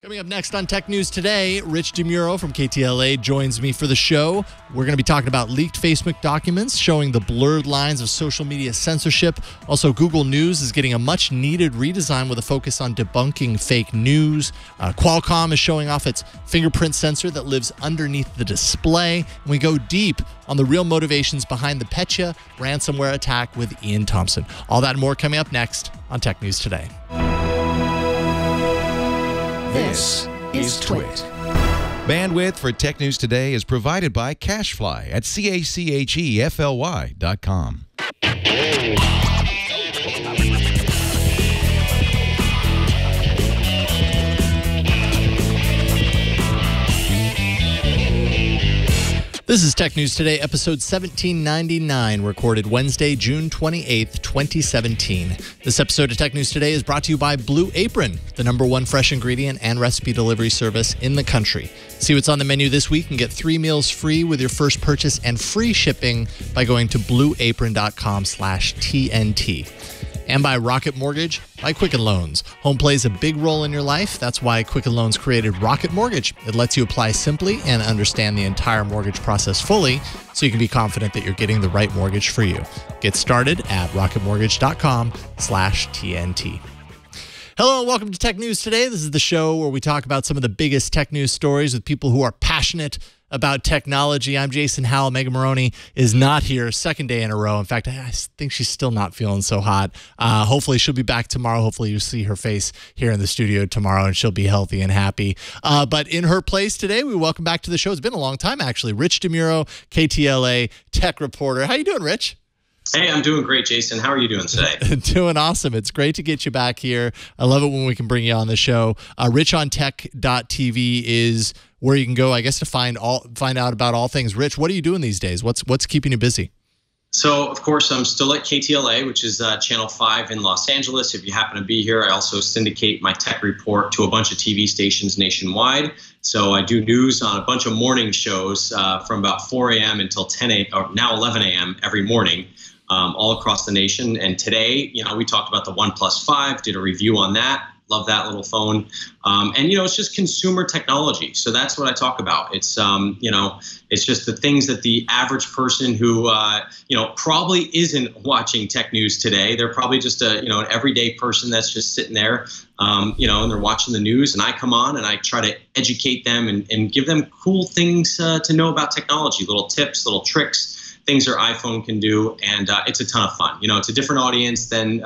Coming up next on Tech News Today, Rich DeMuro from KTLA joins me for the show. We're going to be talking about leaked Facebook documents showing the blurred lines of social media censorship. Also, Google News is getting a much-needed redesign with a focus on debunking fake news. Qualcomm is showing off its fingerprint sensor that lives underneath the display. And we go deep on the real motivations behind the Petya ransomware attack with Ian Thompson. All that and more coming up next on Tech News Today. This is Twit. Bandwidth for Tech News Today is provided by CacheFly at CACHEFLY.com. This is Tech News Today, episode 1799, recorded Wednesday, June 28th, 2017. This episode of Tech News Today is brought to you by Blue Apron, the #1 fresh ingredient and recipe delivery service in the country. See what's on the menu this week and get 3 meals free with your first purchase and free shipping by going to blueapron.com/TNT. And by Rocket Mortgage, by Quicken Loans. Home plays a big role in your life. That's why Quicken Loans created Rocket Mortgage. It lets you apply simply and understand the entire mortgage process fully so you can be confident that you're getting the right mortgage for you. Get started at rocketmortgage.com/TNT. Hello and welcome to Tech News Today. This is the show where we talk about some of the biggest tech news stories with people who are passionate about technology. I'm Jason Howell. Megan Maroney is not here, second day in a row. In fact, I think she's still not feeling so hot. Hopefully she'll be back tomorrow. Hopefully you see her face here in the studio tomorrow and she'll be healthy and happy. But in her place today, we welcome back to the show. It's been a long time, actually. Rich DeMuro, KTLA tech reporter. How you doing, Rich? Hey, I'm doing great, Jason. How are you doing today? Doing awesome. It's great to get you back here. I love it when we can bring you on the show. RichOnTech.tv is where you can go, I guess, to find out about all things. Rich, what are you doing these days? What's keeping you busy? So, of course, I'm still at KTLA, which is Channel 5 in Los Angeles. If you happen to be here, I also syndicate my tech report to a bunch of TV stations nationwide. So I do news on a bunch of morning shows from about 4 a.m. until 10 a.m. or now 11 a.m. every morning. All across the nation. And today, we talked about the OnePlus 5, did a review on that. Love that little phone. And, it's just consumer technology. So that's what I talk about. It's, it's just the things that the average person who, probably isn't watching tech news today. They're probably just an everyday person that's just sitting there, and they're watching the news. And I come on and I try to educate them and give them cool things to know about technology, little tips, little tricks, things their iPhone can do, and it's a ton of fun. It's a different audience than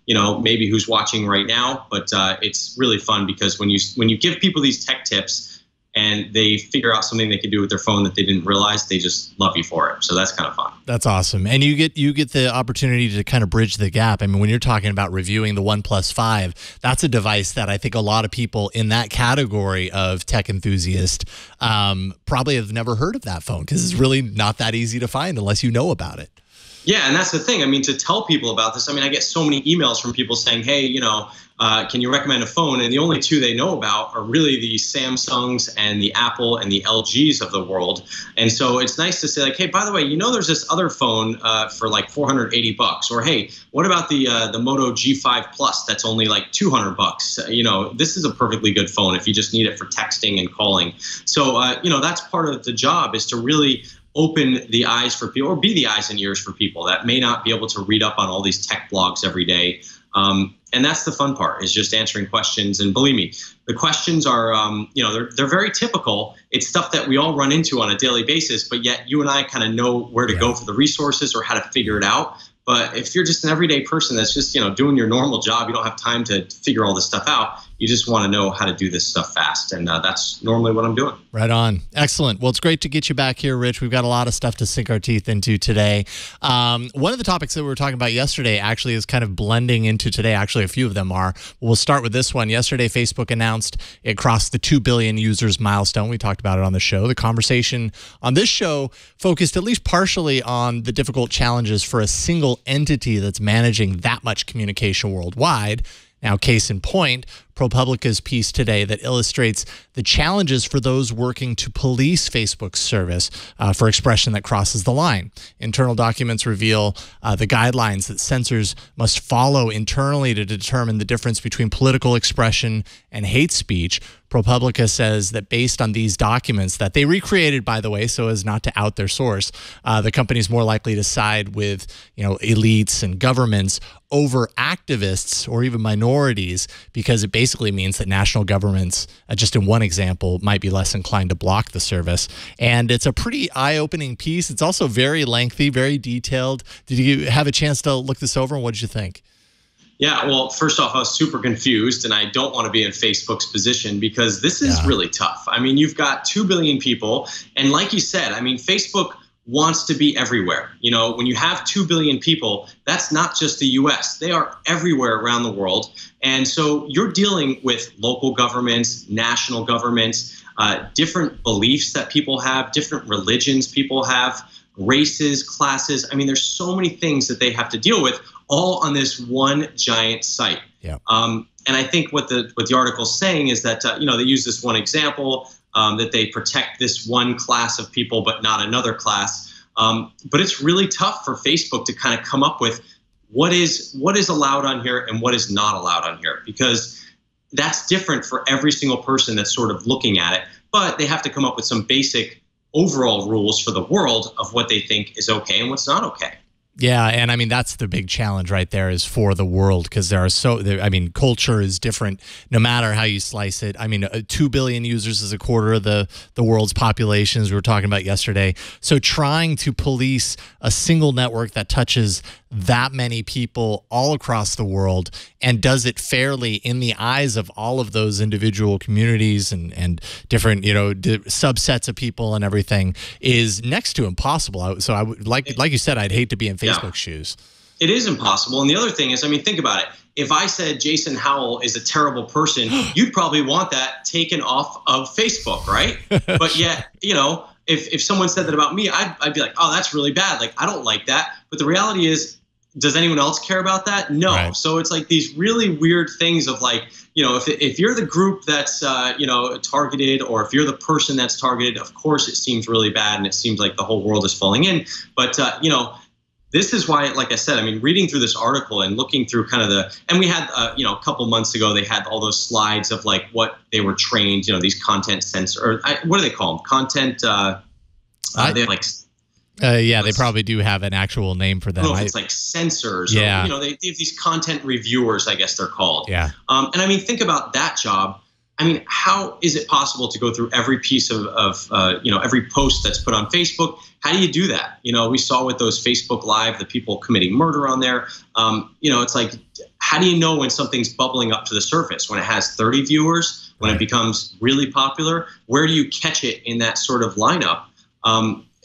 maybe who's watching right now, but it's really fun because when you give people these tech tips and they figure out something they can do with their phone that they didn't realize, they just love you for it. So that's kind of fun. That's awesome. And you get the opportunity to kind of bridge the gap. I mean, when you're talking about reviewing the OnePlus 5, that's a device that I think a lot of people in that category of tech enthusiast probably have never heard of that phone because it's really not that easy to find unless you know about it. Yeah, and that's the thing. I mean, to tell people about this, I get so many emails from people saying, hey, can you recommend a phone? And the only two they know about are really the Samsungs and the Apple and the LGs of the world. And so it's nice to say, like, hey, by the way, there's this other phone for like $480, or hey, what about the Moto G5 Plus that's only like $200? This is a perfectly good phone if you just need it for texting and calling. So that's part of the job, is to really open the eyes for people, or be the eyes and ears for people that may not be able to read up on all these tech blogs every day. And that's the fun part, is just answering questions. And believe me, the questions are, they're very typical. It's stuff that we all run into on a daily basis, but yet you and I kind of know where to go for the resources or how to figure it out. But if you're just an everyday person that's just, doing your normal job, you don't have time to figure all this stuff out. You just want to know how to do this stuff fast. And that's normally what I'm doing. Right on. Excellent. Well, it's great to get you back here, Rich. We've got a lot of stuff to sink our teeth into today. One of the topics that we were talking about yesterday actually is kind of blending into today. Actually, a few of them are. We'll start with this one. Yesterday, Facebook announced it crossed the 2 billion users milestone. We talked about it on the show. The conversation on this show focused at least partially on the difficult challenges for a single entity that's managing that much communication worldwide. Now, case in point, ProPublica's piece today that illustrates the challenges for those working to police Facebook's service for expression that crosses the line. Internal documents reveal the guidelines that censors must follow internally to determine the difference between political expression and hate speech. ProPublica says that based on these documents that they recreated, by the way, so as not to out their source, the company is more likely to side with, elites and governments over activists or even minorities, because it basically means that national governments, just in one example, might be less inclined to block the service. And it's a pretty eye-opening piece. It's also very lengthy, very detailed. Did you have a chance to look this over, and what did you think? Yeah, well, first off, I was super confused, and I don't want to be in Facebook's position because this is really tough. I mean, you've got 2 billion people, and like you said, I mean, Facebook wants to be everywhere. When you have 2 billion people, that's not just the US. They are everywhere around the world. And so you're dealing with local governments, national governments, different beliefs that people have, different religions people have, races, classes. I mean, there's so many things that they have to deal with, all on this one giant site. Yeah. And I think what the article's saying is that, they use this one example, that they protect this one class of people, but not another class. But it's really tough for Facebook to kind of come up with what is allowed on here and what is not allowed on here, because that's different for every single person that's sort of looking at it. But they have to come up with some basic overall rules for the world of what they think is okay and what's not okay. Yeah, and I mean, that's the big challenge right there, is for the world, because culture is different no matter how you slice it. I mean, 2 billion users is a quarter of the world's population, as we were talking about yesterday. So trying to police a single network that touches that many people all across the world and does it fairly in the eyes of all of those individual communities and different, subsets of people and everything is next to impossible. So I would like you said, I'd hate to be in Facebook's shoes. It is impossible. And the other thing is, I mean, think about it. If I said Jason Howell is a terrible person, you'd probably want that taken off of Facebook, right? But yet, if someone said that about me, I'd be like, oh, that's really bad. Like, I don't like that. But the reality is, does anyone else care about that? No. Right. So it's like these really weird things of like, if you're the group that's, targeted, or if you're the person that's targeted, of course it seems really bad and it seems like the whole world is falling in. But, this is why, like I said, I mean, reading through this article and looking through kind of and we had, a couple months ago, they had all those slides of like what they were trained, these content what do they call them? Content, they're like, they probably do have an actual name for them. I don't know if it's like censors. Yeah. Or, they have these content reviewers, I guess they're called. Yeah. And I mean, think about that job. I mean, how is it possible to go through every piece of every post that's put on Facebook? How do you do that? We saw with those Facebook Live, the people committing murder on there. It's like, how do you know when something's bubbling up to the surface? When it has 30 viewers, when it becomes really popular? Where do you catch it in that sort of lineup?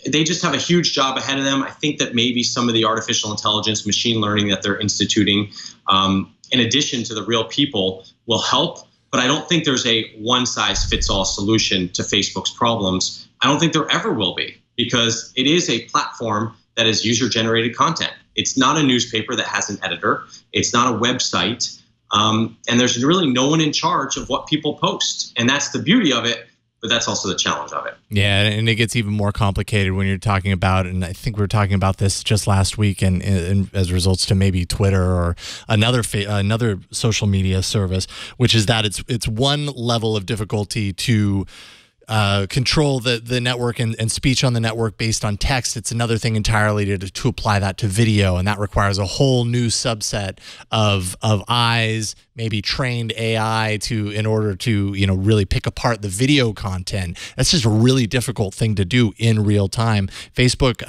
They just have a huge job ahead of them. I think that maybe some of the artificial intelligence, machine learning that they're instituting, in addition to the real people, will help. But I don't think there's a one-size-fits-all solution to Facebook's problems. I don't think there ever will be, because it is a platform that is user-generated content. It's not a newspaper that has an editor. It's not a website. And there's really no one in charge of what people post. And that's the beauty of it. But that's also the challenge of it. Yeah, and it gets even more complicated when you're talking about, and I think we were talking about this just last week, and as results to maybe Twitter or another social media service, which is that it's one level of difficulty to control the network and speech on the network based on text. It's another thing entirely to apply that to video, and that requires a whole new subset of eyes, maybe trained AI in order to really pick apart the video content. That's just a really difficult thing to do in real time. Facebook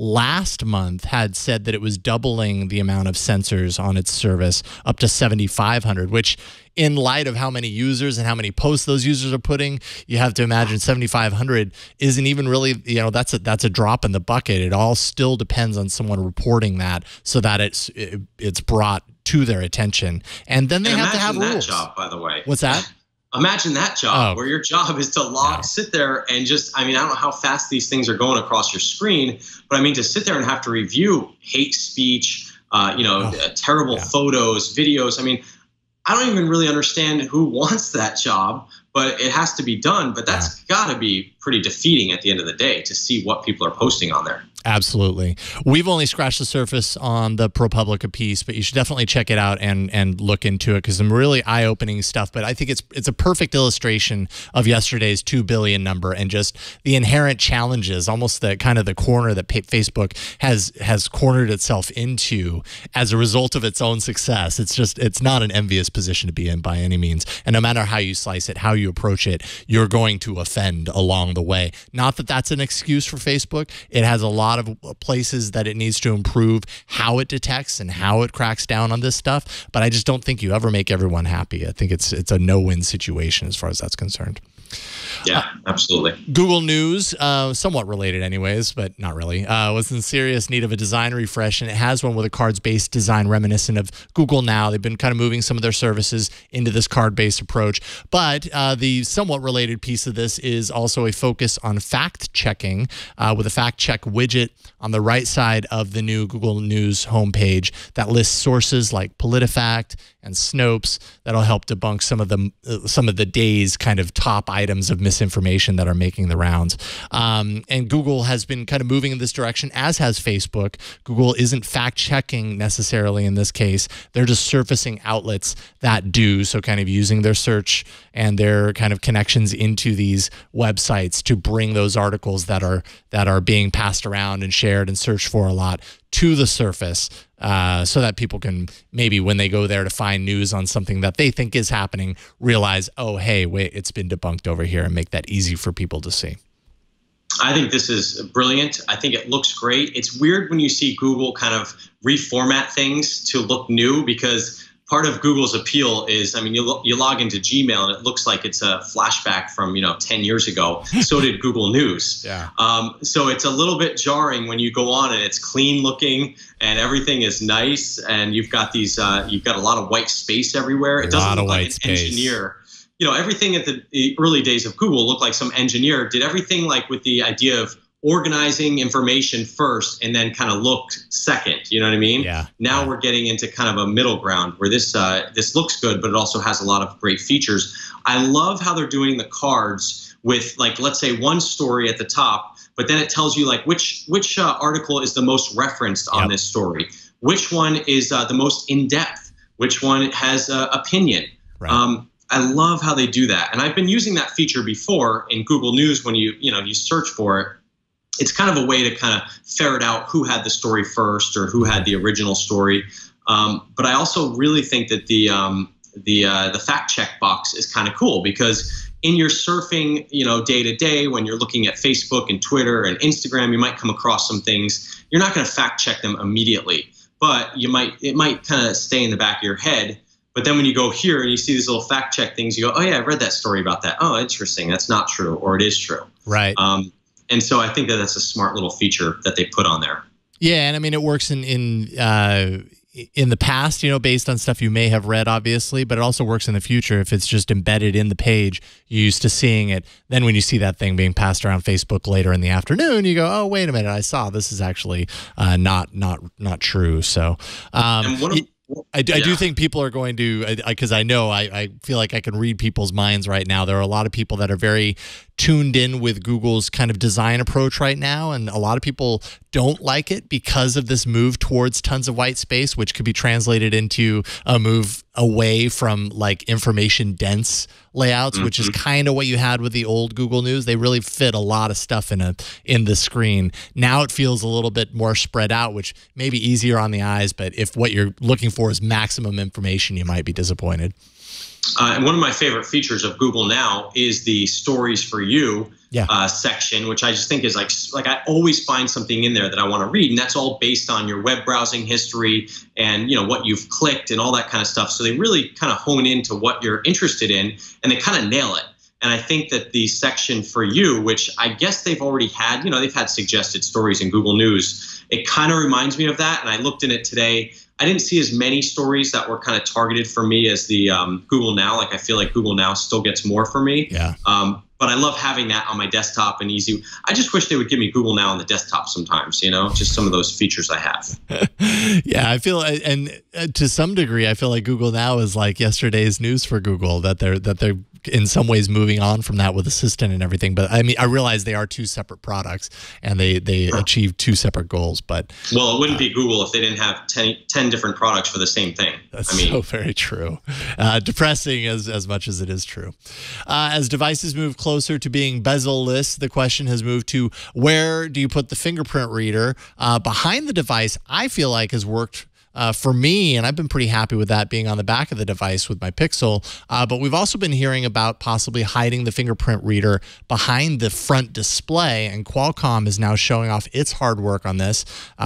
last month had said that it was doubling the amount of sensors on its service up to 7,500, which in light of how many users and how many posts those users are putting, you have to imagine 7,500 isn't even really, that's a drop in the bucket. It all still depends on someone reporting that so that it's brought to their attention. And then they have to have rules. Imagine that job, by the way. What's that? Imagine that job where your job is to sit there and just, I don't know how fast these things are going across your screen, but to sit there and have to review hate speech, terrible photos, videos. I don't even really understand who wants that job, but it has to be done. But that's got to be pretty defeating at the end of the day to see what people are posting on there. Absolutely. We've only scratched the surface on the ProPublica piece, but you should definitely check it out and look into it, because some really eye-opening stuff. But I think it's a perfect illustration of yesterday's 2 billion number and just the inherent challenges, almost the kind of the corner that Facebook has cornered itself into as a result of its own success. It's not an envious position to be in by any means. And no matter how you slice it, how you approach it, you're going to offend along the way. Not that that's an excuse for Facebook. It has a lot of places that it needs to improve how it detects and how it cracks down on this stuff, but I just don't think you ever make everyone happy. I think it's a no-win situation as far as that's concerned. Yeah, absolutely. Google News, somewhat related anyways, but not really, was in serious need of a design refresh, and it has one with a cards-based design reminiscent of Google Now. They've been kind of moving some of their services into this card-based approach, but the somewhat related piece of this is also a focus on fact-checking with a fact-check widget on the right side of the new Google News homepage that lists sources like PolitiFact and Snopes that'll help debunk some of the day's kind of top items of misinformation that are making the rounds. And Google has been kind of moving in this direction, as has Facebook. Google isn't fact-checking necessarily in this case. They're just surfacing outlets that do, so kind of using their search and their kind of connections into these websites to bring those articles that are being passed around and shared and searched for a lot to the surface, so that people can maybe, when they go there to find news on something that they think is happening, realize, oh, hey, wait, it's been debunked over here, and make that easy for people to see. I think this is brilliant. I think it looks great. It's weird when you see Google kind of reformat things to look new, because part of Google's appeal is, I mean, you log into Gmail and it looks like it's a flashback from 10 years ago. So did Google News. Yeah. So it's a little bit jarring when you go on and it's clean looking and everything is nice, and you've got these you've got a lot of white space everywhere. It doesn't look like an engineer. Everything at the early days of Google looked like some engineer did everything like with the idea of organizing information first and then kind of looked second. You know what I mean? Yeah. Now we're getting into kind of a middle ground where this looks good, but it also has a lot of great features. I love how they're doing the cards with, like, let's say one story at the top, but then it tells you like which article is the most referenced on this story, which one is the most in depth, which one has opinion. Right. I love how they do that, and I've been using that feature before in Google News when you search for it. It's kind of a way to kind of ferret out who had the story first or who had the original story. But I also really think that the fact check box is kind of cool, because in your surfing, day to day, when you're looking at Facebook and Twitter and Instagram, you might come across some things. You're not going to fact check them immediately, but it might kind of stay in the back of your head. But then when you go here and you see these little fact check things, you go, oh yeah, I read that story about that. Oh, interesting. That's not true, or it is true. Right. And so I think that that's a smart little feature that they put on there. Yeah, and I mean, it works in the past, based on stuff you may have read, obviously, but it also works in the future if it's just embedded in the page. You're used to seeing it. Then when you see that thing being passed around Facebook later in the afternoon, you go, oh, wait a minute, I saw this is actually not true. So I do think people are going to, because I feel like I can read people's minds right now. There are a lot of people that are very tuned in with Google's kind of design approach right now, and a lot of people don't like it because of this move towards tons of white space, which could be translated into a move away from like information dense layouts, which is kind of what you had with the old Google News. They really fit a lot of stuff in the screen. Now it feels a little bit more spread out, which may be easier on the eyes, but if what you're looking for is maximum information, you might be disappointed. And one of my favorite features of Google Now is the Stories for You section, which I just think is like I always find something in there that I want to read, and that's all based on your web browsing history and what you've clicked and all that kind of stuff. So they really kind of hone into what you're interested in, and they kind of nail it. And I think that the section for you, which I guess they've already had, they've had suggested stories in Google News. It kind of reminds me of that, and I looked in it today. I didn't see as many stories that were kind of targeted for me as the Google Now. Like, I feel like Google Now still gets more for me. Yeah. But I love having that on my desktop and easy. I just wish they would give me Google Now on the desktop sometimes, just some of those features I have. Yeah, I feel, and to some degree, I feel like Google Now is like yesterday's news for Google, that they're in some ways moving on from that with Assistant and everything. But I mean, I realize they are two separate products and they achieve two separate goals. But well, it wouldn't be Google if they didn't have 10 different products for the same thing. That's so very true. Depressing as much as it is true. As devices move closer to being bezel-less, the question has moved to where do you put the fingerprint reader behind the device? I feel like has worked for me, and I've been pretty happy with that being on the back of the device with my Pixel. But we've also been hearing about possibly hiding the fingerprint reader behind the front display, and Qualcomm is now showing off its hard work on this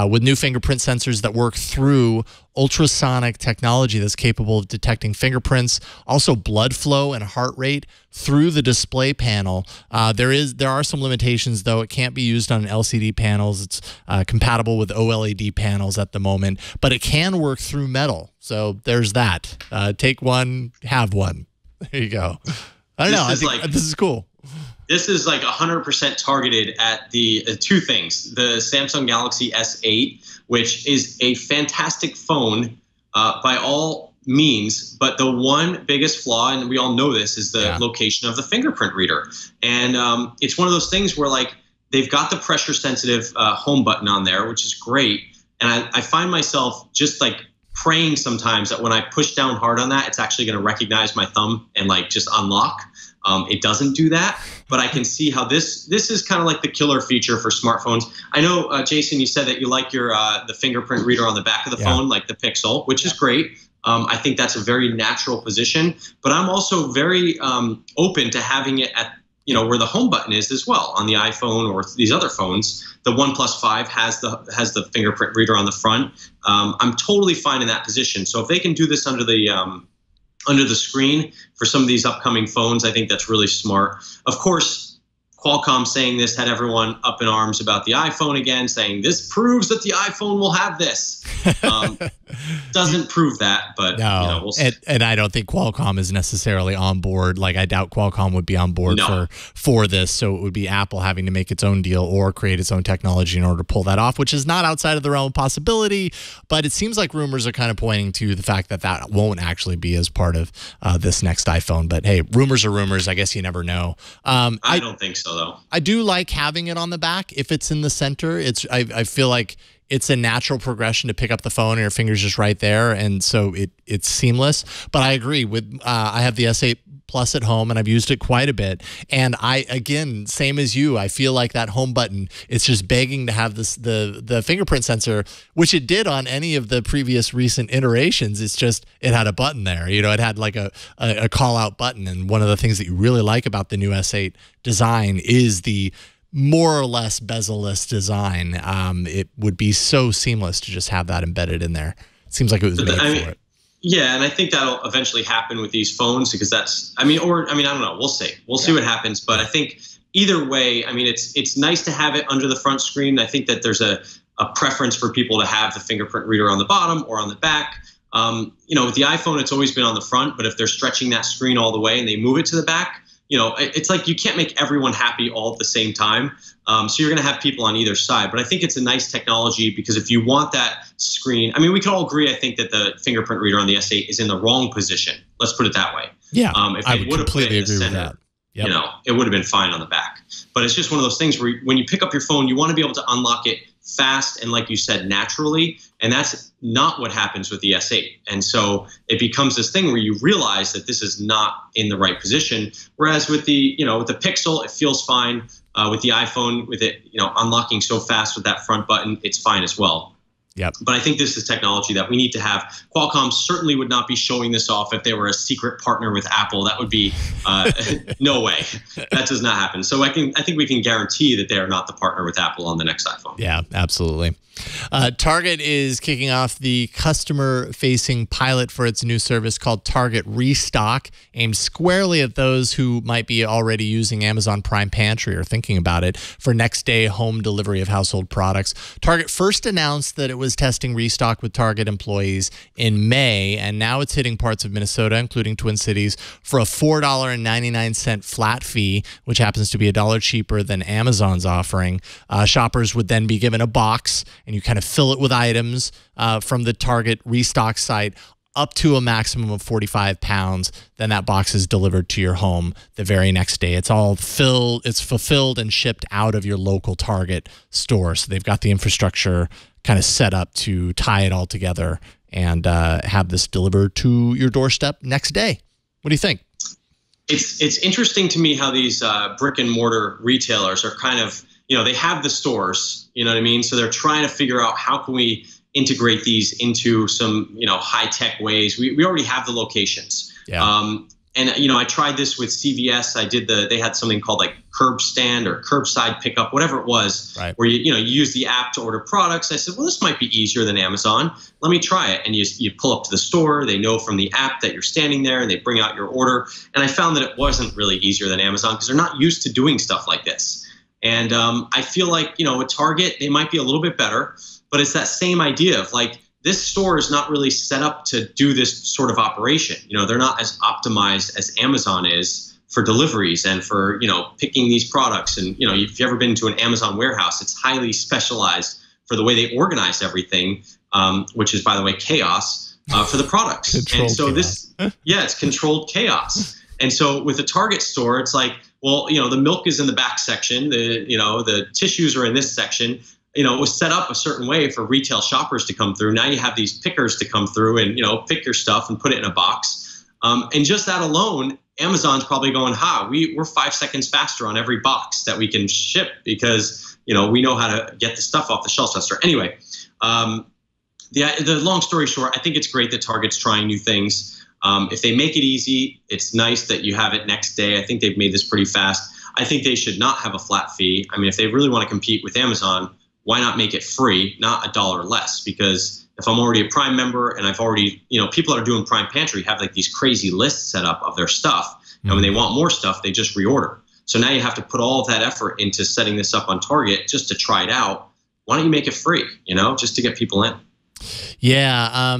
with new fingerprint sensors that work through ultrasonic technology that's capable of detecting fingerprints, also blood flow and heart rate through the display panel. There are some limitations, though. It can't be used on LCD panels. It's compatible with OLED panels at the moment, but it can work through metal. So there's that. Take one, have one. There you go. I don't know. I think this is cool. This is like 100% targeted at the two things: the Samsung Galaxy S8, which is a fantastic phone by all means, but the one biggest flaw, and we all know this, is the location of the fingerprint reader. And it's one of those things where like they've got the pressure sensitive home button on there, which is great. And I find myself just like praying sometimes that when I push down hard on that, it's actually going to recognize my thumb and like just unlock. It doesn't do that, but I can see how this is kind of like the killer feature for smartphones. I know, Jason, you said that you like your the fingerprint reader on the back of the phone, like the Pixel, which is great. I think that's a very natural position, but I'm also very open to having it at where the home button is as well on the iPhone or these other phones. The OnePlus 5 has the fingerprint reader on the front. I'm totally fine in that position. So if they can do this under the screen for some of these upcoming phones, I think that's really smart. Of course, Qualcomm saying this had everyone up in arms about the iPhone again, saying this proves that the iPhone will have this. Doesn't prove that, but no. We'll see. And I don't think Qualcomm is necessarily on board. Like, I doubt Qualcomm would be on board for this. So it would be Apple having to make its own deal or create its own technology in order to pull that off, which is not outside of the realm of possibility. But it seems like rumors are kind of pointing to the fact that that won't actually be as part of this next iPhone. But hey, rumors are rumors. I guess you never know. I don't think so, though. I do like having it on the back if it's in the center. I feel like it's a natural progression to pick up the phone and your finger's just right there, and so it's seamless. But I agree with I have the S8 Plus at home, and I've used it quite a bit. And again, same as you, I feel like that home button, it's just begging to have the fingerprint sensor, which it did on any of the previous recent iterations. It's just it had a button there. It had like a call out button. And one of the things that you really like about the new S8 design is the more or less bezel-less design. It would be so seamless to just have that embedded in there. It seems like it was made for it. Yeah, and I think that'll eventually happen with these phones because I don't know. We'll see. We'll see what happens. But I think either way, it's nice to have it under the front screen. I think that there's a preference for people to have the fingerprint reader on the bottom or on the back. With the iPhone, it's always been on the front, but if they're stretching that screen all the way and they move it to the back, it's like you can't make everyone happy all at the same time. So you're going to have people on either side. But I think it's a nice technology because if you want that screen, we can all agree, I think, that the fingerprint reader on the S8 is in the wrong position. Let's put it that way. Yeah, if I would completely agree with that. Yep. It would have been fine on the back. But it's just one of those things where when you pick up your phone, you want to be able to unlock it fast and, like you said, naturally. And that's not what happens with the S8. And so it becomes this thing where you realize that this is not in the right position. Whereas with the Pixel, it feels fine. With the iPhone, with it unlocking so fast with that front button, it's fine as well. Yep. But I think this is technology that we need to have. Qualcomm certainly would not be showing this off if they were a secret partner with Apple. That would be no way. That does not happen. So I think we can guarantee that they are not the partner with Apple on the next iPhone. Yeah, absolutely. Target is kicking off the customer-facing pilot for its new service called Target Restock, aimed squarely at those who might be already using Amazon Prime Pantry or thinking about it for next-day home delivery of household products. Target first announced that it was testing Restock with Target employees in May, and now it's hitting parts of Minnesota, including Twin Cities, for a $4.99 flat fee, which happens to be $1 cheaper than Amazon's offering. Shoppers would then be given a box, and you kind of fill it with items from the Target Restock site. up to a maximum of 45 pounds. Then that box is delivered to your home the very next day. It's all fulfilled and shipped out of your local Target store. So they've got the infrastructure kind of set up to tie it all together and have this delivered to your doorstep next day. What do you think? It's interesting to me how these brick and mortar retailers are kind of, they have the stores, you know what I mean? So they're trying to figure out how can we integrate these into some, high tech ways. We already have the locations. Yeah. And, I tried this with CVS. They had something called like curb stand or curbside pickup, whatever it was, right, where you use the app to order products. I said, well, this might be easier than Amazon. Let me try it. And you pull up to the store. They know from the app that you're standing there and they bring out your order. And I found that it wasn't really easier than Amazon because they're not used to doing stuff like this. And I feel like, with Target, they might be a little bit better, but it's that same idea of like, this store is not really set up to do this sort of operation. They're not as optimized as Amazon is for deliveries and for, picking these products. And, if you've ever been to an Amazon warehouse, it's highly specialized for the way they organize everything, which is, by the way, chaos for the products. Controlled and so chaos. it's controlled chaos. And so with a Target store, it's like, well, the milk is in the back section. The tissues are in this section. It was set up a certain way for retail shoppers to come through. Now you have these pickers to come through and, pick your stuff and put it in a box. And just that alone, Amazon's probably going, we're 5 seconds faster on every box that we can ship because, we know how to get the stuff off the shelf faster. Anyway, the long story short, I think it's great that Target's trying new things. If they make it easy, it's nice that you have it next day. I think they've made this pretty fast. I think they should not have a flat fee. I mean, if they really want to compete with Amazon, why not make it free, not $1 less? Because if I'm already a Prime member and I've already, people that are doing Prime Pantry have like these crazy lists set up of their stuff. And when they want more stuff, they just reorder. So now you have to put all of that effort into setting this up on Target just to try it out. Why don't you make it free, just to get people in? Yeah.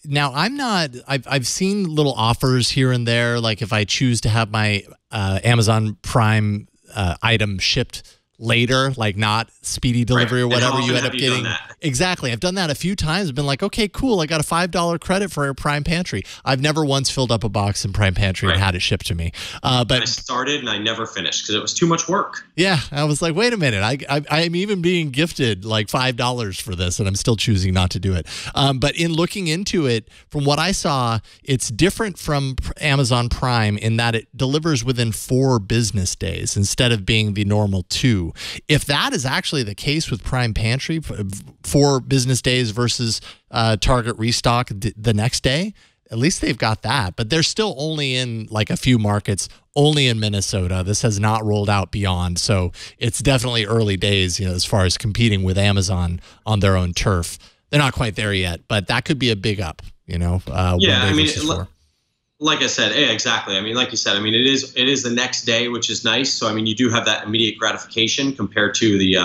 Now I've seen little offers here and there. Like if I choose to have my Amazon Prime item shipped later, like not speedy delivery or whatever, you end up getting. Exactly. I've done that a few times. I've been like, okay, cool. I got a $5 credit for a Prime Pantry. I've never once filled up a box in Prime Pantry and had it shipped to me. But I started and I never finished because it was too much work. Yeah. I was like, wait a minute. I'm even being gifted like $5 for this and I'm still choosing not to do it. But in looking into it, from what I saw, it's different from Amazon Prime in that it delivers within 4 business days instead of being the normal 2. If that is actually the case with Prime Pantry, 4 business days versus Target restock the next day, at least they've got that. But they're still only in like a few markets, only in Minnesota. This has not rolled out beyond. So it's definitely early days, as far as competing with Amazon on their own turf. They're not quite there yet, but that could be a big up, Yeah, I mean, like I said, yeah, exactly. I mean, like you said, I mean, it is the next day, which is nice. So, I mean, you do have that immediate gratification compared to the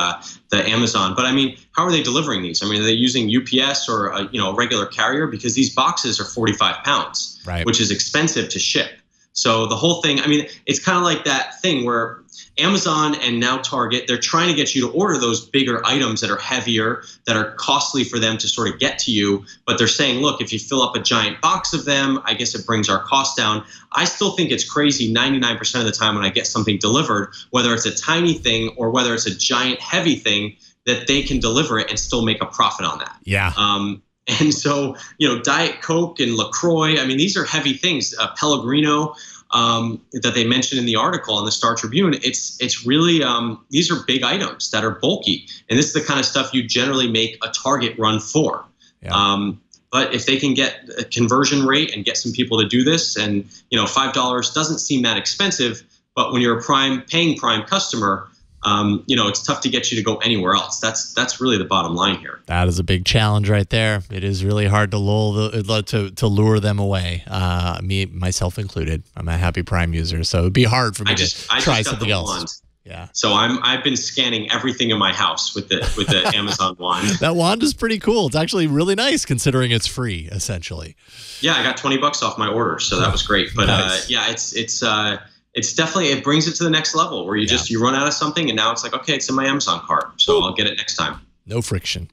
Amazon. But I mean, how are they delivering these? I mean, are they using UPS or a regular carrier? Because these boxes are 45 pounds, right, which is expensive to ship. So the whole thing, I mean, it's kind of like that thing where Amazon and now Target, they're trying to get you to order those bigger items that are heavier, that are costly for them to sort of get to you. But they're saying, look, if you fill up a giant box of them, I guess it brings our cost down. I still think it's crazy 99% of the time when I get something delivered, whether it's a tiny thing or whether it's a giant heavy thing, that they can deliver it and still make a profit on that. Yeah. And so, Diet Coke and LaCroix, I mean, these are heavy things. Pellegrino, that they mentioned in the article in the Star Tribune, it's really, these are big items that are bulky. And this is the kind of stuff you generally make a Target run for. Yeah. But if they can get a conversion rate and get some people to do this, and, $5 doesn't seem that expensive, but when you're a paying Prime customer, it's tough to get you to go anywhere else. That's really the bottom line here. That is a big challenge right there. It is really hard to lure them away. Myself included. I'm a happy Prime user, so it'd be hard for me to try something else. Wand. Yeah. So I've been scanning everything in my house with the Amazon wand. That wand is pretty cool. It's actually really nice considering it's free, essentially. Yeah, I got $20 off my order, so that was great. But nice. It's definitely, it brings it to the next level where you run out of something and now it's like, okay, it's in my Amazon cart, so I'll get it next time. No friction.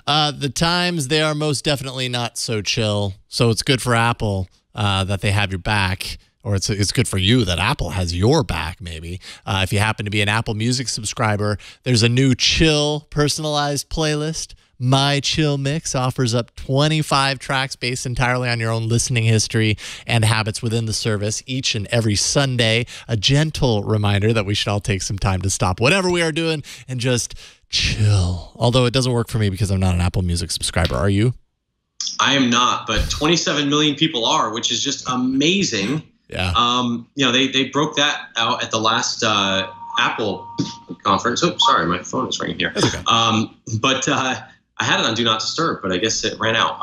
The times, they are most definitely not so chill. So it's good for Apple that they have your back. Or it's good for you that Apple has your back, maybe. If you happen to be an Apple Music subscriber, there's a new chill personalized playlist. My Chill Mix offers up 25 tracks based entirely on your own listening history and habits within the service each and every Sunday. A gentle reminder that we should all take some time to stop whatever we are doing and just chill. Although it doesn't work for me because I'm not an Apple Music subscriber. Are you? I am not, but 27 million people are, which is just amazing. Yeah. You know, they broke that out at the last Apple conference. Oh, sorry, my phone is ringing here. That's okay. I had it on Do Not Disturb, but I guess it ran out.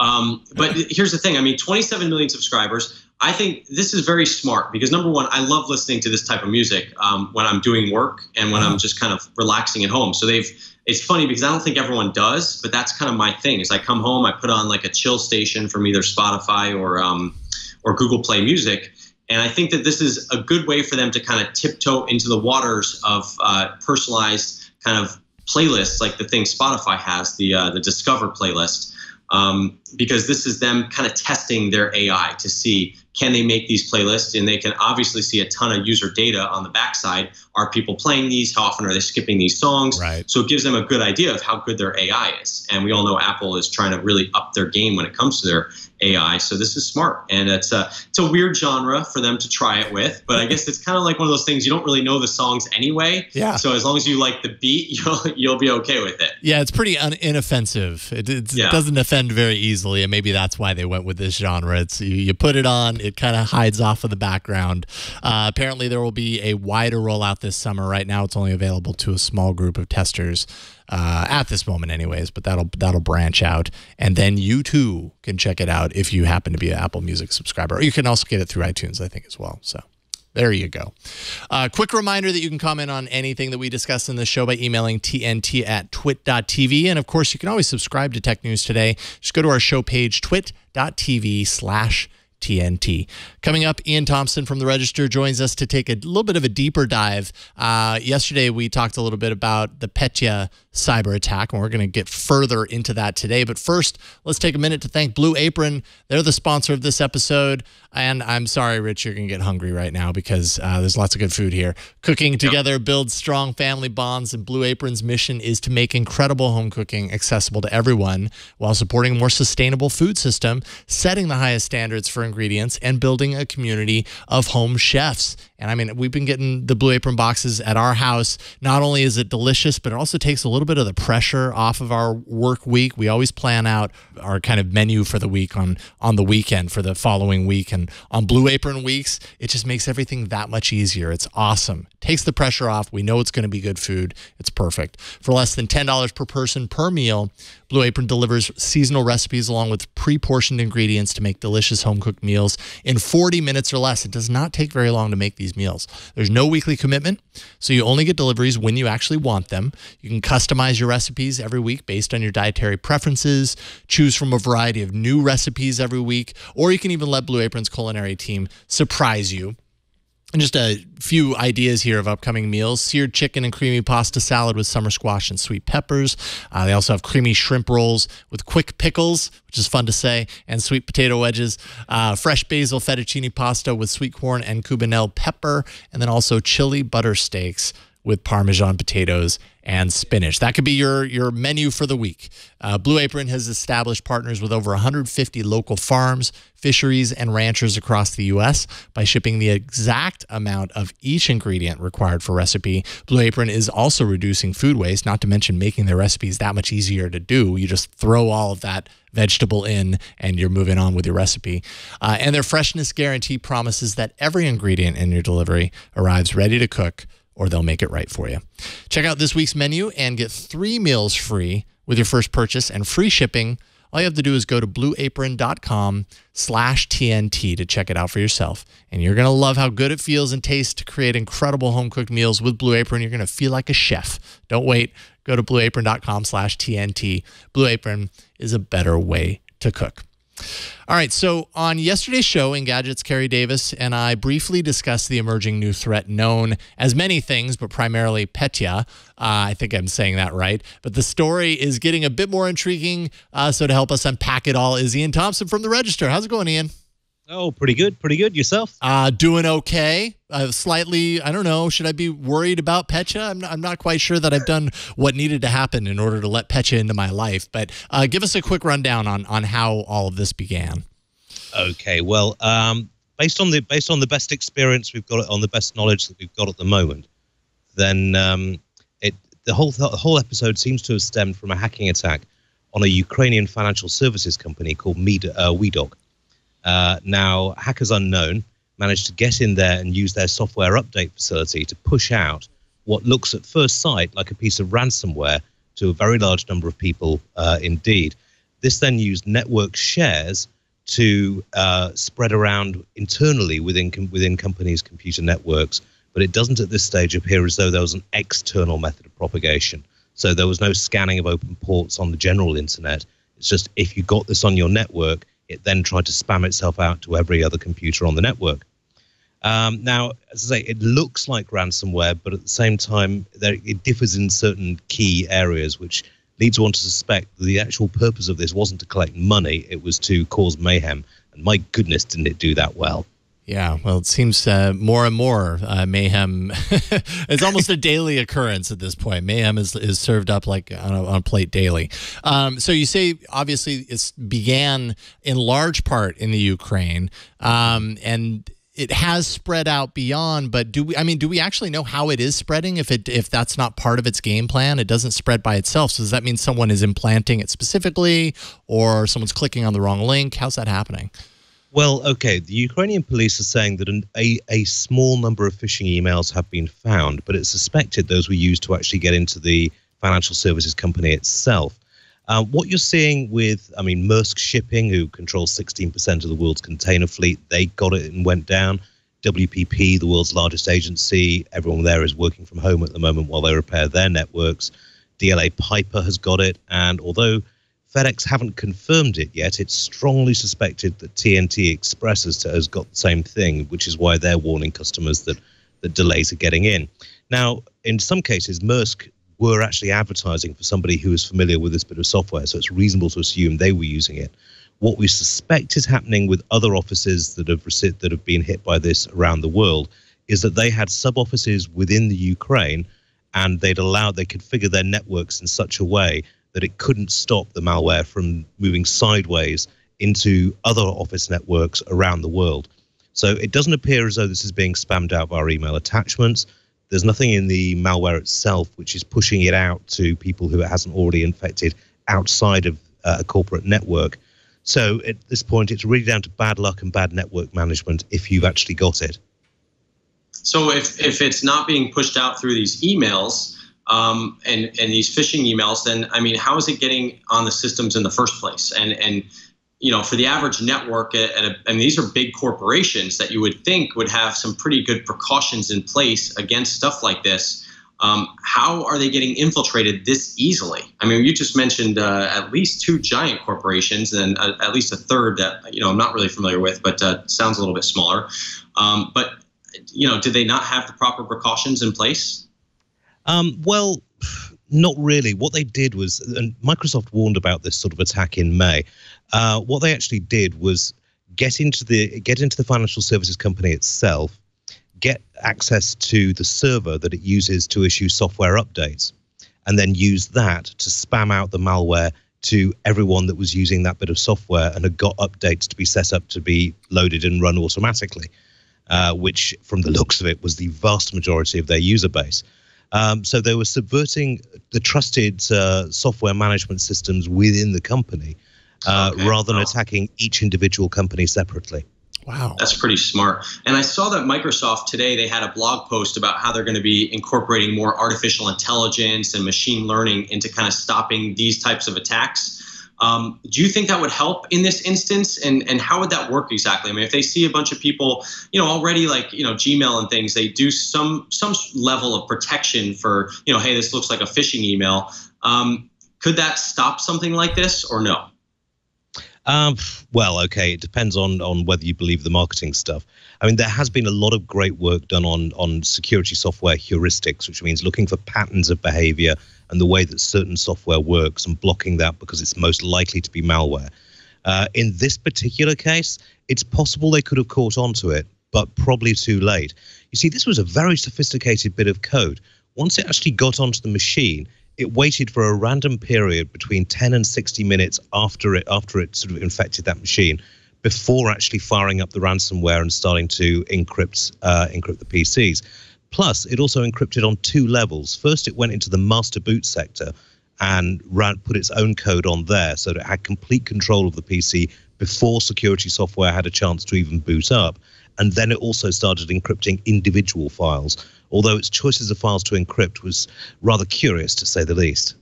But here's the thing. I mean, 27 million subscribers. I think this is very smart because, number one, I love listening to this type of music when I'm doing work and when I'm just kind of relaxing at home. So it's funny because I don't think everyone does, but that's kind of my thing. Is I come home, I put on like a chill station from either Spotify or Google Play Music. And I think that this is a good way for them to kind of tiptoe into the waters of personalized kind of playlists like the thing Spotify has, the Discover playlist, because this is them kind of testing their AI to see, can they make these playlists? And they can obviously see a ton of user data on the backside. Are people playing these? How often are they skipping these songs? Right. So it gives them a good idea of how good their AI is. And we all know Apple is trying to really up their game when it comes to their AI. So this is smart. And it's a weird genre for them to try it with. But I guess it's kind of like one of those things, you don't really know the songs anyway. Yeah. So as long as you like the beat, you'll be okay with it. Yeah, it's pretty inoffensive. It doesn't offend very easily, and maybe that's why they went with this genre. It's you put it on, it kind of hides off of the background. Apparently, there will be a wider rollout this summer. Right now, it's only available to a small group of testers at this moment, anyways. But that'll branch out, and then you too can check it out if you happen to be an Apple Music subscriber. Or you can also get it through iTunes, I think, as well. So. There you go. Quick reminder that you can comment on anything that we discuss in this show by emailing tnt@twit.tv. And, of course, you can always subscribe to Tech News Today. Just go to our show page, twit.tv/TNT. Coming up, Ian Thompson from The Register joins us to take a little bit of a deeper dive. Yesterday, we talked a little bit about the Petya cyber attack, and we're going to get further into that today. But first, let's take a minute to thank Blue Apron. They're the sponsor of this episode. And I'm sorry, Rich, you're going to get hungry right now because there's lots of good food here. Cooking together builds strong family bonds, and Blue Apron's mission is to make incredible home cooking accessible to everyone while supporting a more sustainable food system, setting the highest standards for ingredients, and building a community of home chefs. And I mean, we've been getting the Blue Apron boxes at our house. Not only is it delicious, but it also takes a little bit of the pressure off of our work week. We always plan out our kind of menu for the week on the weekend for the following week. And on Blue Apron weeks, it just makes everything that much easier. It's awesome. Takes the pressure off. We know it's going to be good food. It's perfect. For less than $10 per person per meal, Blue Apron delivers seasonal recipes along with pre-portioned ingredients to make delicious home-cooked meals in 40 minutes or less. It does not take very long to make these meals. There's no weekly commitment, so you only get deliveries when you actually want them. You can customize your recipes every week based on your dietary preferences, choose from a variety of new recipes every week, or you can even let Blue Apron's culinary team surprise you. And just a few ideas here of upcoming meals. Seared chicken and creamy pasta salad with summer squash and sweet peppers. They also have creamy shrimp rolls with quick pickles, which is fun to say, and sweet potato wedges. Fresh basil fettuccine pasta with sweet corn and cubanelle pepper. And then also chili butter steaks with Parmesan potatoes and spinach. That could be your menu for the week. Blue Apron has established partners with over 150 local farms, fisheries, and ranchers across the U.S. By shipping the exact amount of each ingredient required for recipe, Blue Apron is also reducing food waste, not to mention making their recipes that much easier to do. You just throw all of that vegetable in and you're moving on with your recipe. And their freshness guarantee promises that every ingredient in your delivery arrives ready to cook, or they'll make it right for you. Check out this week's menu and get 3 meals free with your first purchase and free shipping. All you have to do is go to blueapron.com/TNT to check it out for yourself. And you're going to love how good it feels and tastes to create incredible home-cooked meals with Blue Apron. You're going to feel like a chef. Don't wait. Go to blueapron.com/TNT. Blue Apron is a better way to cook. All right, so on yesterday's show, Engadget's Carrie Davis and I briefly discussed the emerging new threat known as many things, but primarily Petya. I think I'm saying that right. But the story is getting a bit more intriguing. So to help us unpack it all is Ian Thompson from The Register. How's it going, Ian? Oh, pretty good. Pretty good. Yourself? Doing okay. Slightly, I don't know, should I be worried about Petya? I'm not quite sure that I've done what needed to happen in order to let Petya into my life. But give us a quick rundown on how all of this began. Okay, well, based on the best experience we've got, on the best knowledge that we've got at the moment, then the whole episode seems to have stemmed from a hacking attack on a Ukrainian financial services company called WeDog. Now, hackers unknown managed to get in there and use their software update facility to push out what looks at first sight like a piece of ransomware to a very large number of people indeed. This then used network shares to spread around internally within companies' computer networks, but it doesn't at this stage appear as though there was an external method of propagation. So there was no scanning of open ports on the general internet. It's just if you got this on your network, it then tried to spam itself out to every other computer on the network. Now, as I say, it looks like ransomware, but at the same time, it differs in certain key areas, which leads one to suspect that the actual purpose of this wasn't to collect money, it was to cause mayhem. And my goodness, didn't it do that well. Yeah, well, it seems more and more mayhem. It's almost a daily occurrence at this point. Mayhem is served up like on a plate daily. So you say, obviously, it began in large part in the Ukraine, and it has spread out beyond. But do we actually know how it is spreading? If that's not part of its game plan, it doesn't spread by itself. So does that mean someone is implanting it specifically, or someone's clicking on the wrong link? How's that happening? Well, okay, the Ukrainian police are saying that a small number of phishing emails have been found, but it's suspected those were used to actually get into the financial services company itself. What you're seeing with, Maersk Shipping, who controls 16% of the world's container fleet, they got it and went down. WPP, the world's largest agency, everyone there is working from home at the moment while they repair their networks. DLA Piper has got it, and although FedEx haven't confirmed it yet, it's strongly suspected that TNT Express has got the same thing, which is why they're warning customers that delays are getting in. Now, in some cases, Maersk were actually advertising for somebody who is familiar with this bit of software, so it's reasonable to assume they were using it. What we suspect is happening with other offices that have been hit by this around the world is that they had sub-offices within the Ukraine, and they configure their networks in such a way that it couldn't stop the malware from moving sideways into other office networks around the world. So it doesn't appear as though this is being spammed out via email attachments. There's nothing in the malware itself which is pushing it out to people who it hasn't already infected outside of a corporate network. So at this point, it's really down to bad luck and bad network management if you've actually got it. So if it's not being pushed out through these emails, and these phishing emails, then how is it getting on the systems in the first place? And for the average network, these are big corporations that you would think would have some pretty good precautions in place against stuff like this. How are they getting infiltrated this easily? You just mentioned at least 2 giant corporations, and at least a third that I'm not really familiar with, but sounds a little bit smaller. But do they not have the proper precautions in place? Well, not really. What they did was, and Microsoft warned about this sort of attack in May. What they actually did was get into the financial services company itself, get access to the server that it uses to issue software updates, and then use that to spam out the malware to everyone that was using that bit of software and had got updates to be set up to be loaded and run automatically, which, from the looks of it, was the vast majority of their user base. So they were subverting the trusted software management systems within the company rather than attacking each individual company separately. Wow. That's pretty smart. And I saw that Microsoft today, they had a blog post about how they're going to be incorporating more artificial intelligence and machine learning into kind of stopping these types of attacks. Do you think that would help in this instance? And how would that work exactly? If they see a bunch of people, already Gmail and things, they do some level of protection for, hey, this looks like a phishing email. Could that stop something like this or no? Well, okay, it depends on whether you believe the marketing stuff. I mean, there has been a lot of great work done on security software heuristics, which means looking for patterns of behavior and the way that certain software works and blocking that because it's most likely to be malware. In this particular case, it's possible they could have caught onto it, but probably too late. You see, this was a very sophisticated bit of code. Once it actually got onto the machine, it waited for a random period between 10 and 60 minutes after it sort of infected that machine before actually firing up the ransomware and starting to encrypt the PCs. Plus, it also encrypted on two levels. First, it went into the master boot sector and put its own code on there so that it had complete control of the PC before security software had a chance to even boot up. And then it also started encrypting individual files, although its choices of files to encrypt was rather curious, to say the least.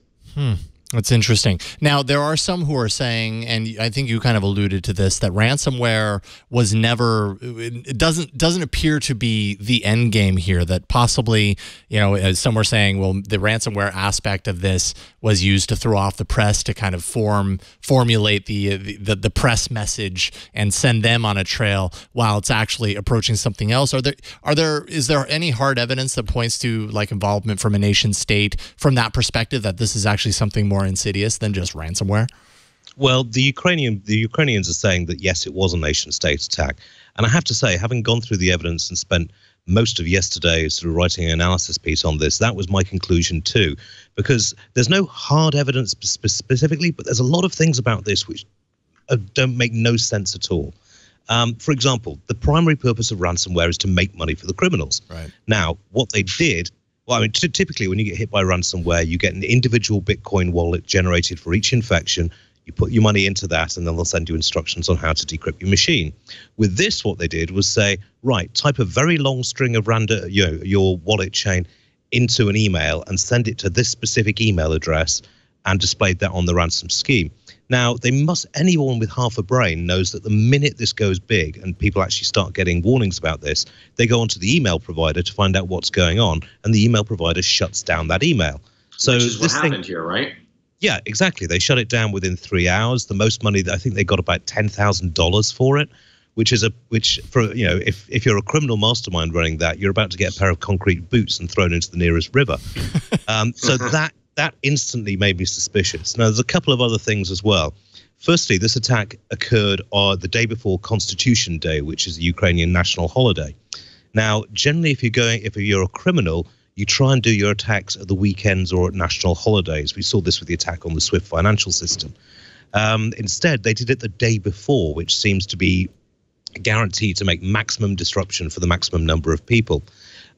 That's interesting. Now, there are some who are saying, and I think you kind of alluded to this, that ransomware was never, it doesn't appear to be the end game here, that possibly, you know, as some were saying, well, the ransomware aspect of this was used to throw off the press to kind of formulate the press message and send them on a trail while it's actually approaching something else. Is there any hard evidence that points to like involvement from a nation state from that perspective, that this is actually something more insidious than just ransomware? Well, the Ukrainians are saying that yes, it was a nation-state attack, and I have to say, having gone through the evidence and spent most of yesterday sort of writing an analysis piece on this, that was my conclusion too, because there's no hard evidence specifically, but there's a lot of things about this which don't make no sense at all. For example, the primary purpose of ransomware is to make money for the criminals. Right. Now, what they did. Well, I mean, typically when you get hit by ransomware, you get an individual Bitcoin wallet generated for each infection. You put your money into that, and then they'll send you instructions on how to decrypt your machine. With this, what they did was say, right, type a very long string of random, your wallet chain into an email and send it to this specific email address, and displayed that on the ransom scheme. Now, anyone with half a brain knows that the minute this goes big and people actually start getting warnings about this, they go onto the email provider to find out what's going on, and the email provider shuts down that email. So which is what happened here, right? Yeah, exactly. They shut it down within 3 hours. The most money, I think they got about $10,000 for it, which for, you know, if you're a criminal mastermind running that, you're about to get a pair of concrete boots and thrown into the nearest river. So that instantly made me suspicious. Now, there's a couple of other things as well. Firstly, this attack occurred the day before Constitution Day, which is the Ukrainian national holiday. Now, generally, if you're a criminal, you try and do your attacks at the weekends or at national holidays. We saw this with the attack on the SWIFT financial system. Instead, they did it the day before, which seems to be guaranteed to make maximum disruption for the maximum number of people.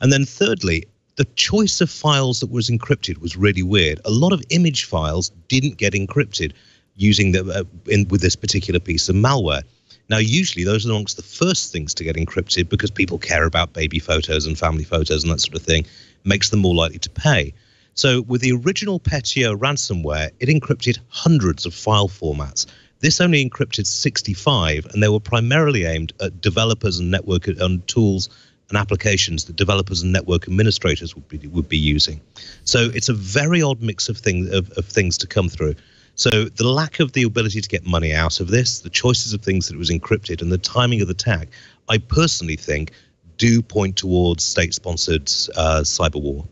And then thirdly, the choice of files that was encrypted was really weird. A lot of image files didn't get encrypted using with this particular piece of malware. Now, usually those are amongst the first things to get encrypted because people care about baby photos and family photos and that sort of thing, makes them more likely to pay. So with the original Petya ransomware, it encrypted hundreds of file formats. This only encrypted 65, and they were primarily aimed at developers and network and tools and applications that developers and network administrators would be using. So it's a very odd mix of things to come through. So the lack of the ability to get money out of this, the choices of things that it was encrypted, and the timing of the attack, I personally think do point towards state-sponsored cyber war.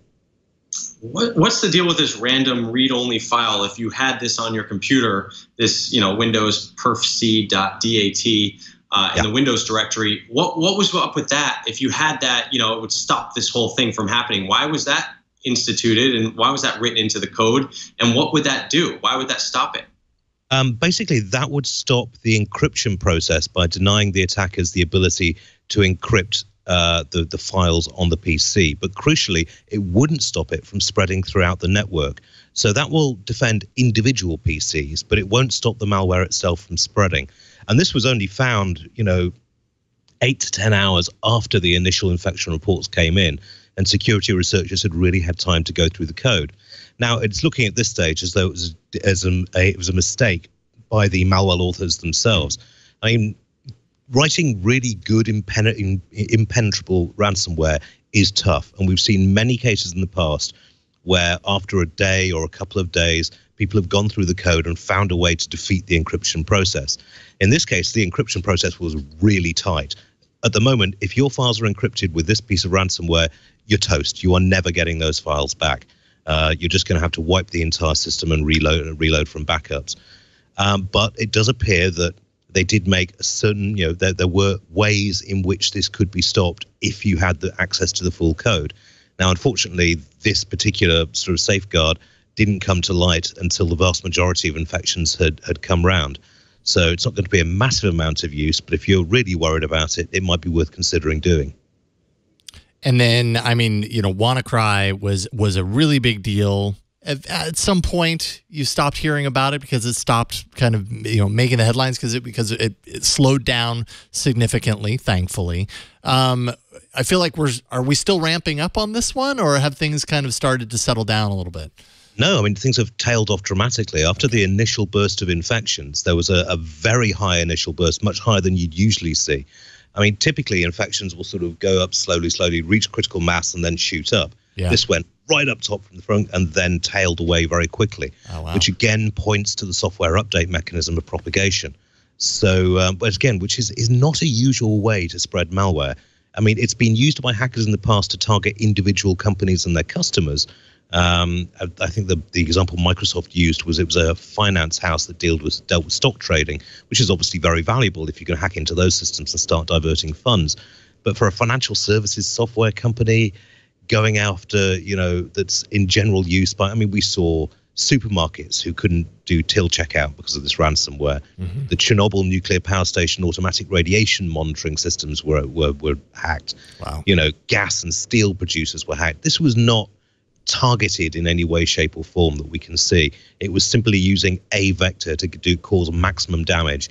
What's the deal with this random read-only file? If you had this on your computer, this Windows perfc.dat in the Windows directory, what was up with that? If you had that, it would stop this whole thing from happening. Why was that instituted, and why was that written into the code? And what would that do? Why would that stop it? Basically, that would stop the encryption process by denying the attackers the ability to encrypt the files on the PC. But crucially, it wouldn't stop it from spreading throughout the network. So that will defend individual PCs, but it won't stop the malware itself from spreading. And this was only found, 8 to 10 hours after the initial infection reports came in, and security researchers had really had time to go through the code. Now, it's looking at this stage as though it was a mistake by the malware authors themselves. I mean, writing really good impenetrable ransomware is tough, and we've seen many cases in the past where after a day or a couple of days, people have gone through the code and found a way to defeat the encryption process. In this case, the encryption process was really tight. At the moment, if your files are encrypted with this piece of ransomware, you're toast. You are never getting those files back. You're just going to have to wipe the entire system and reload from backups. But it does appear that they did make a certain, there were ways in which this could be stopped if you had the access to the full code. Now, unfortunately, this particular sort of safeguard didn't come to light until the vast majority of infections had come round. So it's not going to be a massive amount of use, but if you're really worried about it, it might be worth considering doing. And then, I mean, WannaCry was a really big deal. At some point, you stopped hearing about it because it stopped kind of making the headlines because it slowed down significantly. Thankfully, I feel like are we still ramping up on this one, or have things kind of started to settle down a little bit? No, I mean, things have tailed off dramatically. After the initial burst of infections, there was a very high initial burst, much higher than you'd usually see. I mean, typically infections will sort of go up slowly, reach critical mass, and then shoot up. Yeah. This went right up top from the front and then tailed away very quickly, which again points to the software update mechanism of propagation. So, but again, which is not a usual way to spread malware. I mean, it's been used by hackers in the past to target individual companies and their customers. I think the example Microsoft used was it was a finance house that dealt with stock trading, which is obviously very valuable if you can hack into those systems and start diverting funds. But for a financial services software company going after, that's in general use by, I mean, we saw supermarkets who couldn't do till checkout because of this ransomware. Mm-hmm. The Chernobyl nuclear power station automatic radiation monitoring systems were hacked. Wow. Gas and steel producers were hacked. This was not targeted in any way, shape, or form that we can see. It was simply using a vector to cause maximum damage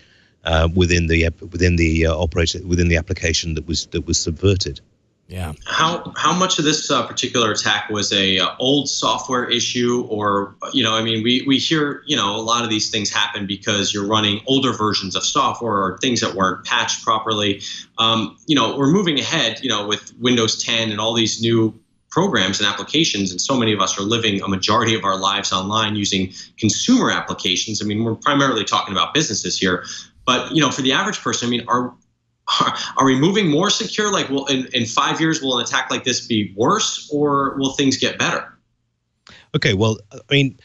within the application that was subverted. Yeah. How much of this particular attack was a old software issue, or we hear a lot of these things happen because you're running older versions of software or things that weren't patched properly. We're moving ahead, with Windows 10 and all these new programs and applications, and so many of us are living a majority of our lives online using consumer applications. I mean, we're primarily talking about businesses here, but for the average person, I mean, are we moving more secure? Like, in 5 years, will an attack like this be worse, or will things get better? Okay, well, I mean,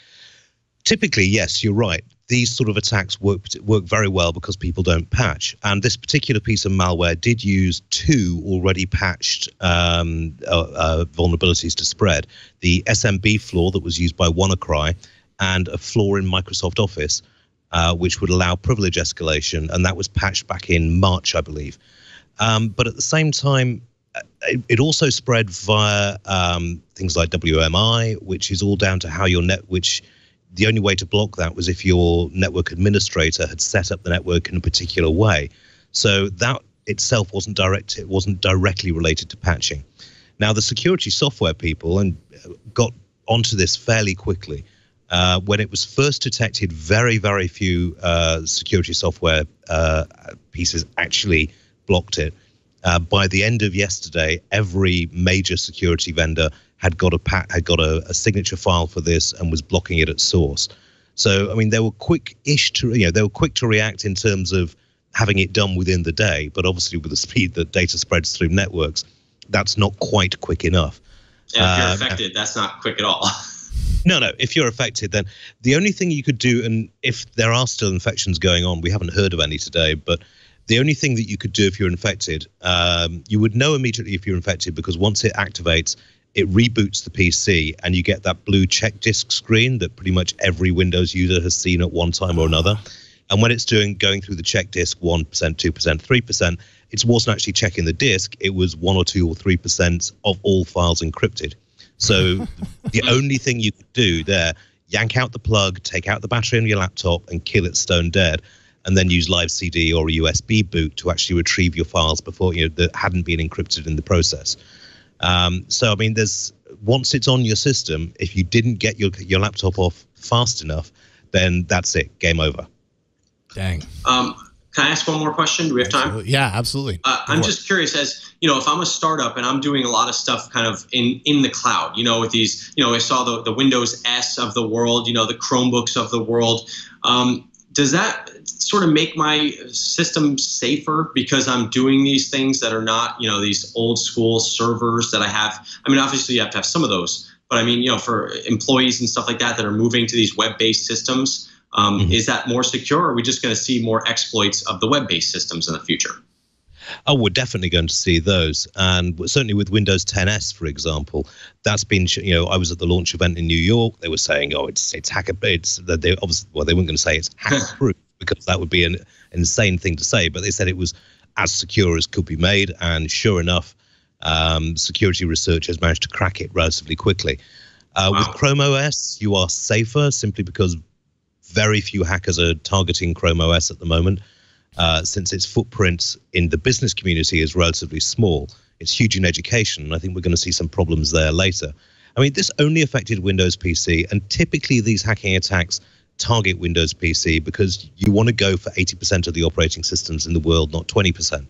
typically, yes, you're right. These sort of attacks work very well because people don't patch. And this particular piece of malware did use two already patched vulnerabilities to spread. The SMB flaw that was used by WannaCry and a flaw in Microsoft Office, which would allow privilege escalation. And that was patched back in March, I believe. But at the same time, it also spread via things like WMI, which is all down to how your the only way to block that was if your network administrator had set up the network in a particular way. So that itself wasn't directly related to patching. Now, the security software people got onto this fairly quickly. When it was first detected, very, very few security software pieces actually blocked it. By the end of yesterday, every major security vendor had got a signature file for this and was blocking it at source. So, I mean, they were quick-ish to react in terms of having it done within the day. But obviously, with the speed that data spreads through networks, that's not quite quick enough. Yeah, if you're affected, that's not quick at all. No. If you're affected, then the only thing you could do, and if there are still infections going on, we haven't heard of any today, but the only thing that you could do if you're infected, you would know immediately if you're infected, because once it activates, it reboots the PC and you get that blue check disk screen that pretty much every Windows user has seen at one time or another. And when it's going through the check disk 1%, 2%, 3%, it wasn't actually checking the disk. It was 1 or 2 or 3% of all files encrypted. So the only thing you could do there, yank out the plug, take out the battery on your laptop and kill it stone dead, and then use live CD or a USB boot to actually retrieve your files before that hadn't been encrypted in the process. So, I mean, once it's on your system, if you didn't get your laptop off fast enough, then that's it, game over. Dang. Can I ask one more question? Do we have time? Absolutely. Yeah, absolutely. I'm just curious, as you know, if I'm a startup and I'm doing a lot of stuff kind of in the cloud, with these, I saw the Windows S of the world, the Chromebooks of the world. Does that sort of make my system safer because I'm doing these things that are not, these old school servers that I have? I mean, obviously you have to have some of those, but I mean, for employees and stuff like that are moving to these web-based systems, is that more secure, or are we just going to see more exploits of the web-based systems in the future? Oh, we're definitely going to see those, and certainly with Windows 10s, for example, that's been. I was at the launch event in New York. They were saying, "Oh, it's hacker." It's that they obviously, well, they weren't going to say it's hacker-proof because that would be an insane thing to say. But they said it was as secure as could be made, and sure enough, security researchers managed to crack it relatively quickly. Wow. With Chrome OS, you are safer simply because very few hackers are targeting Chrome OS at the moment. Since its footprint in the business community is relatively small. It's huge in education, and I think we're going to see some problems there later. I mean, this only affected Windows PC, and typically these hacking attacks target Windows PC because you want to go for 80% of the operating systems in the world, not 20%,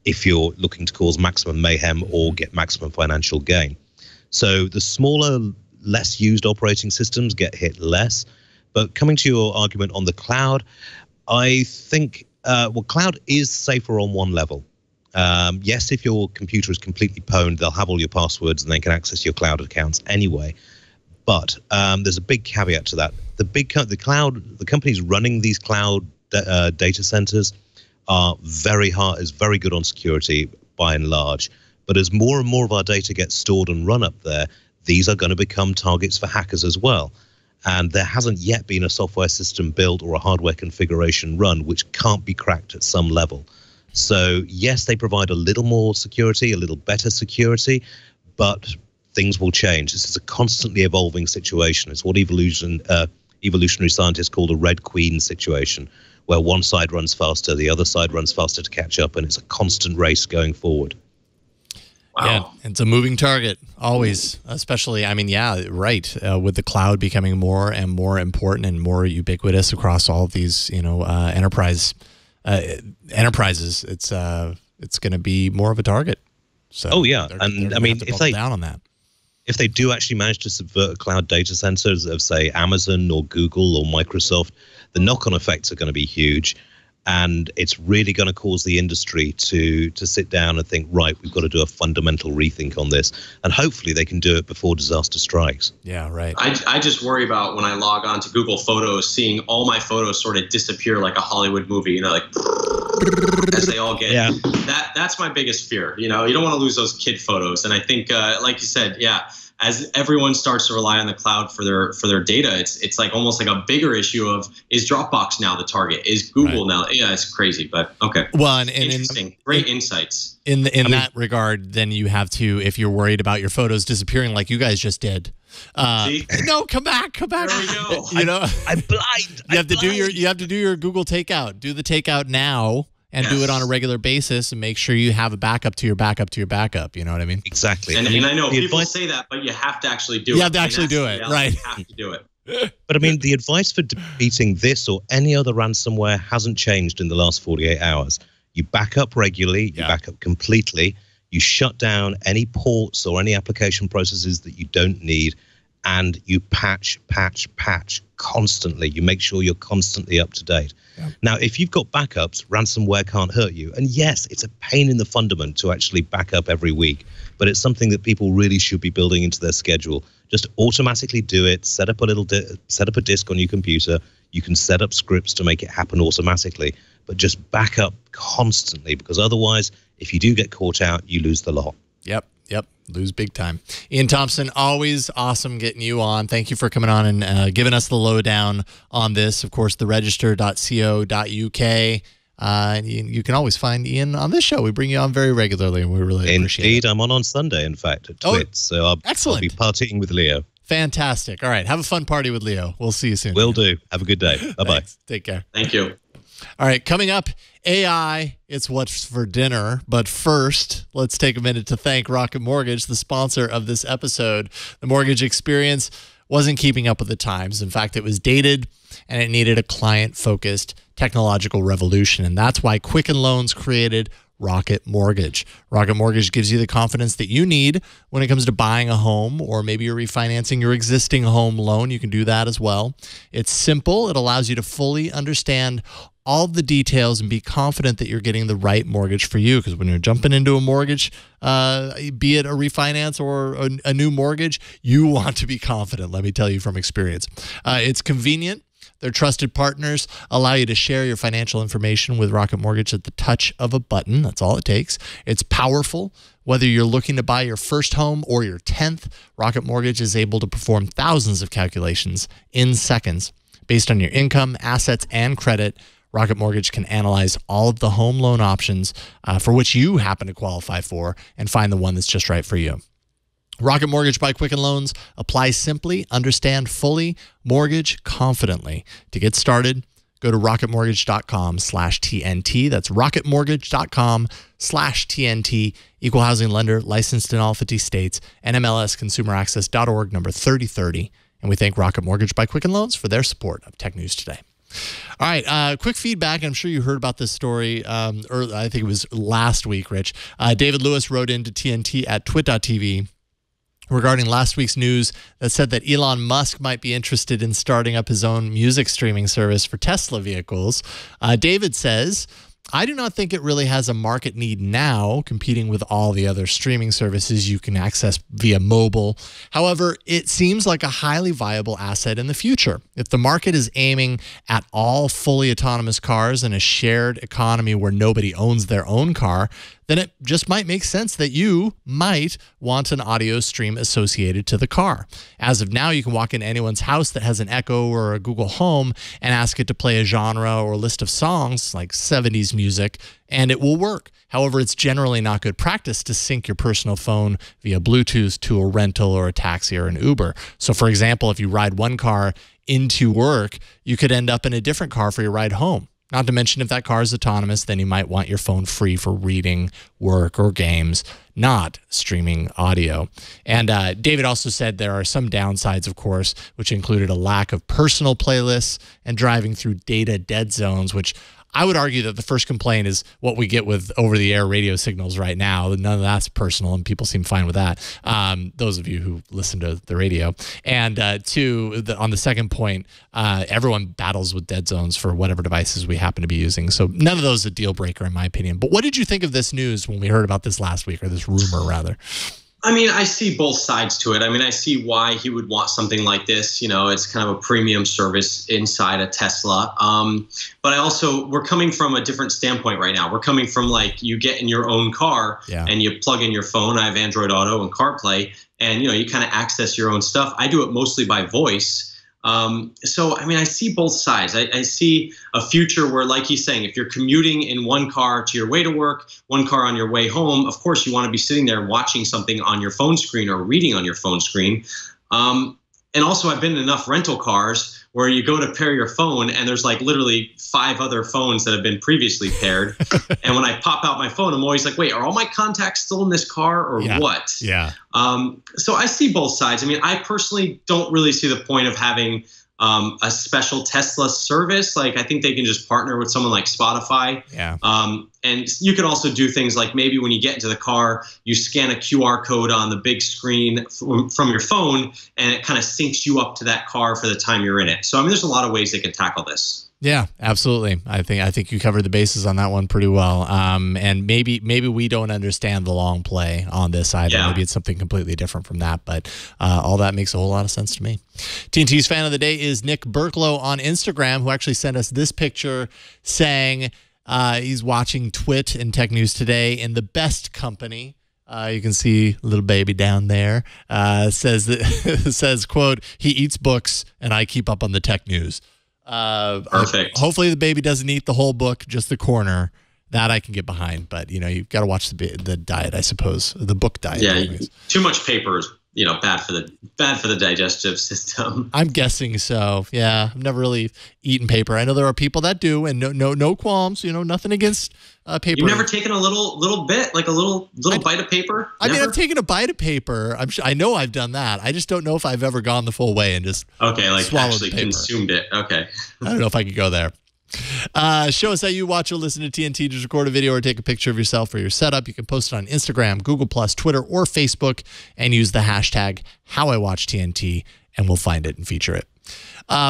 if you're looking to cause maximum mayhem or get maximum financial gain. So the smaller, less used operating systems get hit less. But coming to your argument on the cloud, I think cloud is safer on one level. Yes, if your computer is completely pwned, they'll have all your passwords and they can access your cloud accounts anyway. But there's a big caveat to that. The companies running these cloud data centers are very good on security by and large. But as more and more of our data gets stored and run up there, these are going to become targets for hackers as well. And there hasn't yet been a software system built or a hardware configuration run which can't be cracked at some level. So yes, they provide a little more security, a little better security, but things will change. This is a constantly evolving situation. It's what evolutionary scientists call the Red Queen situation, where one side runs faster, the other side runs faster to catch up, and it's a constant race going forward. Wow. Yeah, it's a moving target, always, especially, I mean, yeah, right, with the cloud becoming more and more important and more ubiquitous across all of these, enterprises, it's going to be more of a target. So oh, yeah, and I mean, if they do actually manage to subvert a cloud data centers of, say, Amazon or Google or Microsoft, the knock-on effects are going to be huge. And it's really going to cause the industry to sit down and think, right, we've got to do a fundamental rethink on this. And hopefully they can do it before disaster strikes. Yeah, right. I just worry about when I log on to Google Photos, seeing all my photos sort of disappear like a Hollywood movie, like as they all get. Yeah. That's my biggest fear. You don't want to lose those kid photos. And I think, like you said, yeah, as everyone starts to rely on the cloud for their data, it's like almost like a bigger issue of, is Dropbox now the target? Is Google now? Yeah, it's crazy, but okay. Well, and interesting, great insights. In that regard, then you have to, if you're worried about your photos disappearing like you guys just did. No, come back. There we go. I'm blind. You have to do your Google takeout. Do the takeout now. And do it on a regular basis and make sure you have a backup to your backup to your backup. You know what I mean? Exactly. And I know people say that, but you have to actually do it. You have to actually do it, right? You have to do it. But I mean, the advice for defeating this or any other ransomware hasn't changed in the last 48 hours. You back up regularly, you back up completely, you shut down any ports or any application processes that you don't need, and you patch constantly. You make sure you're constantly up to date. Yeah. Now, if you've got backups, ransomware can't hurt you. And yes, it's a pain in the fundament to actually back up every week, but it's something that people really should be building into their schedule. Just automatically do it. Set up a disk on your computer. You can set up scripts to make it happen automatically, but just back up constantly, because otherwise, if you do get caught out, you lose the lot. Yep. Lose big time. Ian Thompson, always awesome getting you on. Thank you for coming on and giving us the lowdown on this. Of course, theregister.co.uk. You can always find Ian on this show. We bring you on very regularly, and we really appreciate it. Indeed, I'm on Sunday, in fact, at Twit. So I'll be partying with Leo. Fantastic. All right. Have a fun party with Leo. We'll see you soon. Will do. Have a good day. Bye-bye. Take care. Thank you. All right, coming up, AI, it's what's for dinner. But first, let's take a minute to thank Rocket Mortgage, the sponsor of this episode. The mortgage experience wasn't keeping up with the times. In fact, it was dated and it needed a client-focused technological revolution. And that's why Quicken Loans created Rocket Mortgage. Rocket Mortgage gives you the confidence that you need when it comes to buying a home, or maybe you're refinancing your existing home loan. You can do that as well. It's simple. It allows you to fully understand all the details and be confident that you're getting the right mortgage for you. Because when you're jumping into a mortgage, be it a refinance or a new mortgage, you want to be confident, let me tell you from experience. It's convenient. Their trusted partners allow you to share your financial information with Rocket Mortgage at the touch of a button. That's all it takes. It's powerful. Whether you're looking to buy your first home or your 10th, Rocket Mortgage is able to perform thousands of calculations in seconds. Based on your income, assets, and credit, Rocket Mortgage can analyze all of the home loan options for which you happen to qualify for and find the one that's just right for you. Rocket Mortgage by Quicken Loans. Apply simply, understand fully, mortgage confidently. To get started, go to rocketmortgage.com/TNT. That's rocketmortgage.com/TNT. Equal housing lender, licensed in all 50 states, NMLSconsumeraccess.org, number 3030. And we thank Rocket Mortgage by Quicken Loans for their support of Tech News Today. All right, quick feedback. I'm sure you heard about this story, or I think it was last week, Rich. David Lewis wrote into TNT at twit.tv regarding last week's news that said that Elon Musk might be interested in starting up his own music streaming service for Tesla vehicles. David says, I do not think it really has a market need now, competing with all the other streaming services you can access via mobile. However, it seems like a highly viable asset in the future. If the market is aiming at all fully autonomous cars in a shared economy where nobody owns their own car, then it just might make sense that you might want an audio stream associated to the car. As of now, you can walk into anyone's house that has an Echo or a Google Home and ask it to play a genre or a list of songs like 70s music, and it will work. However, it's generally not good practice to sync your personal phone via Bluetooth to a rental or a taxi or an Uber. So for example, if you ride one car into work, you could end up in a different car for your ride home. Not to mention, if that car is autonomous, then you might want your phone free for reading, work, or games, not streaming audio. And David also said there are some downsides, of course, which included a lack of personal playlists and driving through data dead zones, which I would argue that the first complaint is what we get with over-the-air radio signals right now. None of that's personal, and people seem fine with that, those of you who listen to the radio. And two, on the second point, everyone battles with dead zones for whatever devices we happen to be using. So none of those is a deal breaker, in my opinion. But what did you think of this news when we heard about this last week, or this rumor, rather? I mean, I see both sides to it. I mean, I see why he would want something like this. You know, it's kind of a premium service inside a Tesla. But I also, we're coming from a different standpoint right now. We're coming from, like, you get in your own car and you plug in your phone. I have Android Auto and CarPlay, and, you know, you kind of access your own stuff. I do it mostly by voice. So, I mean, I see both sides. I see a future where, like he's saying, if you're commuting in one car to your way to work, one car on your way home, of course, you want to be sitting there watching something on your phone screen or reading on your phone screen. And also, I've been in enough rental cars where you go to pair your phone and there's like literally 5 other phones that have been previously paired. And when I pop out my phone, I'm always like, wait, are all my contacts still in this car or what? Yeah. So I see both sides. I mean, I personally don't really see the point of having a special Tesla service. Like, I think they can just partner with someone like Spotify. Yeah. And you could also do things like maybe when you get into the car, you scan a QR code on the big screen from your phone, and it kind of syncs you up to that car for the time you're in it. So, I mean, there's a lot of ways they can tackle this. Yeah, absolutely. I think you covered the bases on that one pretty well. And maybe we don't understand the long play on this either. Yeah. Maybe it's something completely different from that, but all that makes a whole lot of sense to me. TNT's fan of the day is Nick Burklow on Instagram, who actually sent us this picture saying he's watching Twit and Tech News Today in the best company. You can see little baby down there. Says, quote, he eats books and I keep up on the tech news. Perfect. Hopefully the baby doesn't eat the whole book, just the corner. That I can get behind, but you know, you've got to watch the diet, I suppose, the book diet. Yeah, too much paper is bad for the digestive system. I'm guessing so. Yeah, I've never really eaten paper. I know there are people that do, and no qualms. Nothing against paper. You've never taken a little bit, like a little bite of paper? I mean, I've taken a bite of paper. I know I've done that. I just don't know if I've ever gone the full way and just swallowed actually the paper. Consumed it. Okay. I don't know if I could go there. Show us how you watch or listen to TNT. Just record a video or take a picture of yourself or your setup. You can post it on Instagram, Google+, Twitter, or Facebook, and use the hashtag HowIWatchTNT, and we'll find it and feature it.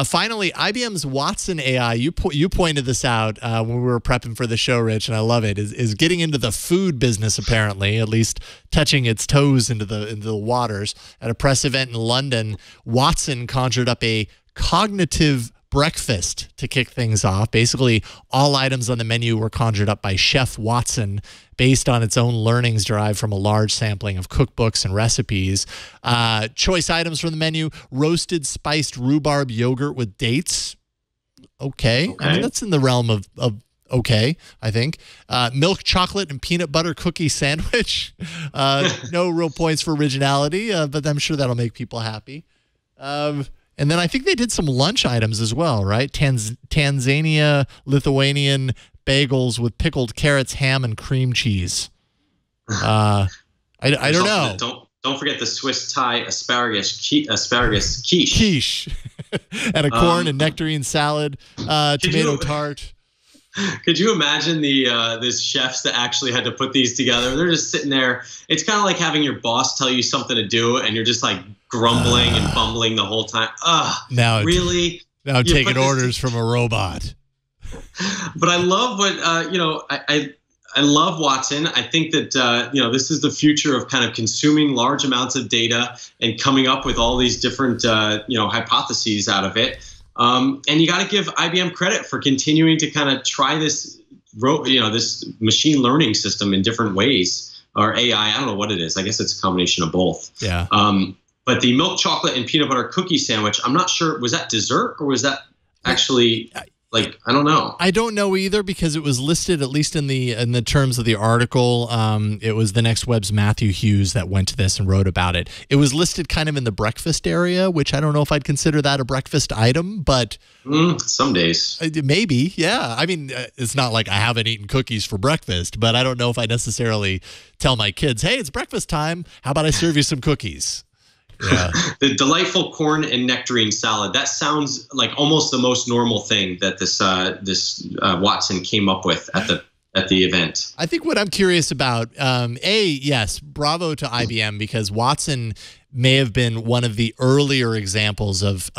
Finally, IBM's Watson AI, you pointed this out when we were prepping for the show, Rich, and I love it, is getting into the food business, apparently, at least touching its toes into the waters. At a press event in London, Watson conjured up a cognitive breakfast to kick things off. Basically, all items on the menu were conjured up by Chef Watson based on its own learnings derived from a large sampling of cookbooks and recipes. Choice items from the menu: roasted spiced rhubarb yogurt with dates. Okay. I mean, that's in the realm of okay, I think. Milk chocolate and peanut butter cookie sandwich. No real points for originality, but I'm sure that'll make people happy. And then I think they did some lunch items as well, right? Tanzania Lithuanian bagels with pickled carrots, ham, and cream cheese. I don't know. Don't forget the Swiss Thai asparagus quiche. Quiche. And a corn and nectarine salad, tomato tart. Could you imagine these chefs that actually had to put these together? They're just sitting there. It's kind of like having your boss tell you something to do, and you're just like grumbling and bumbling the whole time. Now really? Now I'm taking orders from a robot. But I love what I love Watson. I think that this is the future of kind of consuming large amounts of data and coming up with all these different hypotheses out of it. And you got to give IBM credit for continuing to kind of try this machine learning system in different ways, or AI. I don't know what it is. I guess it's a combination of both. Yeah. But the milk chocolate and peanut butter cookie sandwich, I'm not sure, was that dessert or was that actually I don't know. I don't know either, because it was listed, at least in the terms of the article. It was the Next Web's Matthew Hughes that went to this and wrote about it. It was listed kind of in the breakfast area, which I don't know if I'd consider that a breakfast item, but some days maybe. Yeah. I mean, it's not like I haven't eaten cookies for breakfast, but I don't know if I necessarily tell my kids, hey, it's breakfast time. How about I serve you some cookies? Yeah. The delightful corn and nectarine salad. That sounds like almost the most normal thing that this Watson came up with at the event. I think what I'm curious about, yes, bravo to IBM, because Watson may have been one of the earlier examples of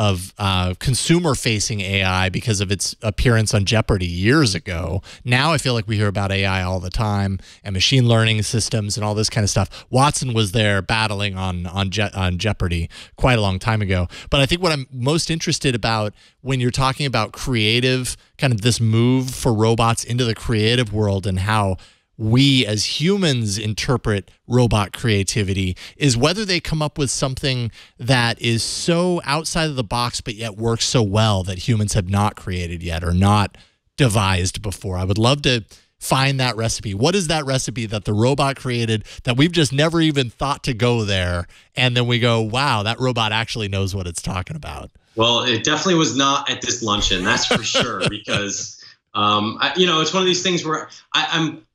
consumer-facing AI because of its appearance on Jeopardy years ago. Now I feel like we hear about AI all the time and machine learning systems and all this kind of stuff. Watson was there battling on Jeopardy quite a long time ago. But I think what I'm most interested about when you're talking about creative, kind of this move for robots into the creative world and how we as humans interpret robot creativity, is whether they come up with something that is so outside of the box but yet works so well that humans have not created yet or not devised before. I would love to find that recipe. What is that recipe that the robot created that we've just never even thought to go there, and then we go, wow, that robot actually knows what it's talking about? Well, it definitely was not at this luncheon, that's for sure, because it's one of these things where I'm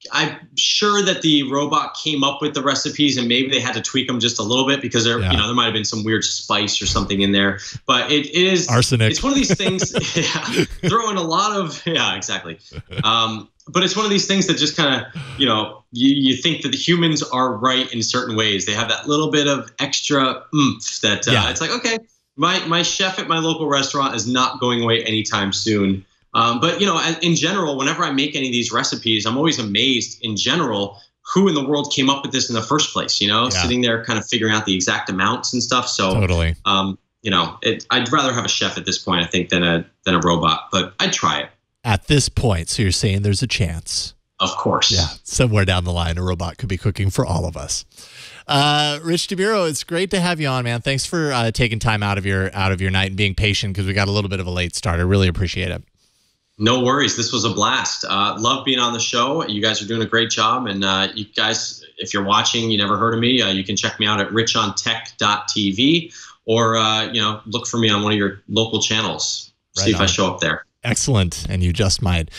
sure that the robot came up with the recipes and maybe they had to tweak them just a little bit because there might have been some weird spice or something in there. But it is arsenic. It's one of these things, throwing a lot of exactly. But it's one of these things that just kind of you think that the humans are right in certain ways. They have that little bit of extra oomph that it's like, okay, my chef at my local restaurant is not going away anytime soon. But in general, whenever I make any of these recipes, I'm always amazed in general who in the world came up with this in the first place, sitting there kind of figuring out the exact amounts and stuff. So totally. I'd rather have a chef at this point, I think, than a robot, but I'd try it. At this point, so you're saying there's a chance. Of course. Yeah, somewhere down the line, a robot could be cooking for all of us. Rich DeMuro, it's great to have you on, man. Thanks for taking time out of your night and being patient, because we got a little bit of a late start. I really appreciate it. No worries. This was a blast. Love being on the show. You guys are doing a great job, and you guys if you're watching, you never heard of me, you can check me out at richontech.tv, or look for me on one of your local channels. See if I show up there. Excellent, and you just might.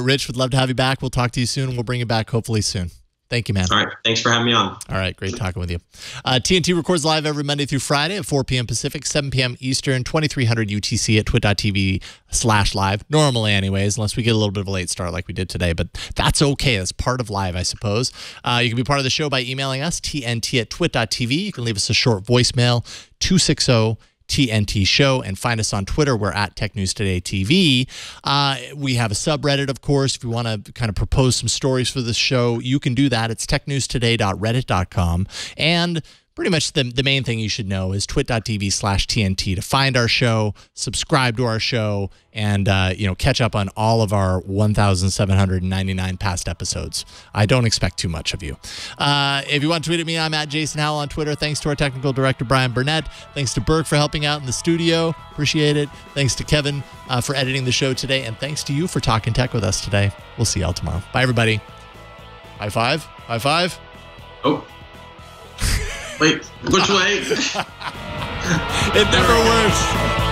Rich, would love to have you back. We'll talk to you soon. We'll bring you back hopefully soon. Thank you, man. All right. Thanks for having me on. All right. Great talking with you. TNT records live every Monday through Friday at 4 p.m. Pacific, 7 p.m. Eastern, 2300 UTC at twit.tv/live. Normally, anyways, unless we get a little bit of a late start like we did today. But that's okay. That's part of live, I suppose. You can be part of the show by emailing us, tnt@twit.tv. You can leave us a short voicemail, 260 TNT Show, and find us on Twitter. We're at Tech News Today TV. We have a subreddit, of course. If you want to kind of propose some stories for this show, you can do that. It's technewstoday.reddit.com. And pretty much the main thing you should know is twit.tv/TNT to find our show, subscribe to our show, and catch up on all of our 1,799 past episodes. I don't expect too much of you. If you want to tweet at me, I'm at Jason Howell on Twitter. Thanks to our technical director, Brian Burnett. Thanks to Berg for helping out in the studio. Appreciate it. Thanks to Kevin for editing the show today. And thanks to you for talking tech with us today. We'll see y'all tomorrow. Bye, everybody. High five. High five. Oh. Wait, which way? It never works.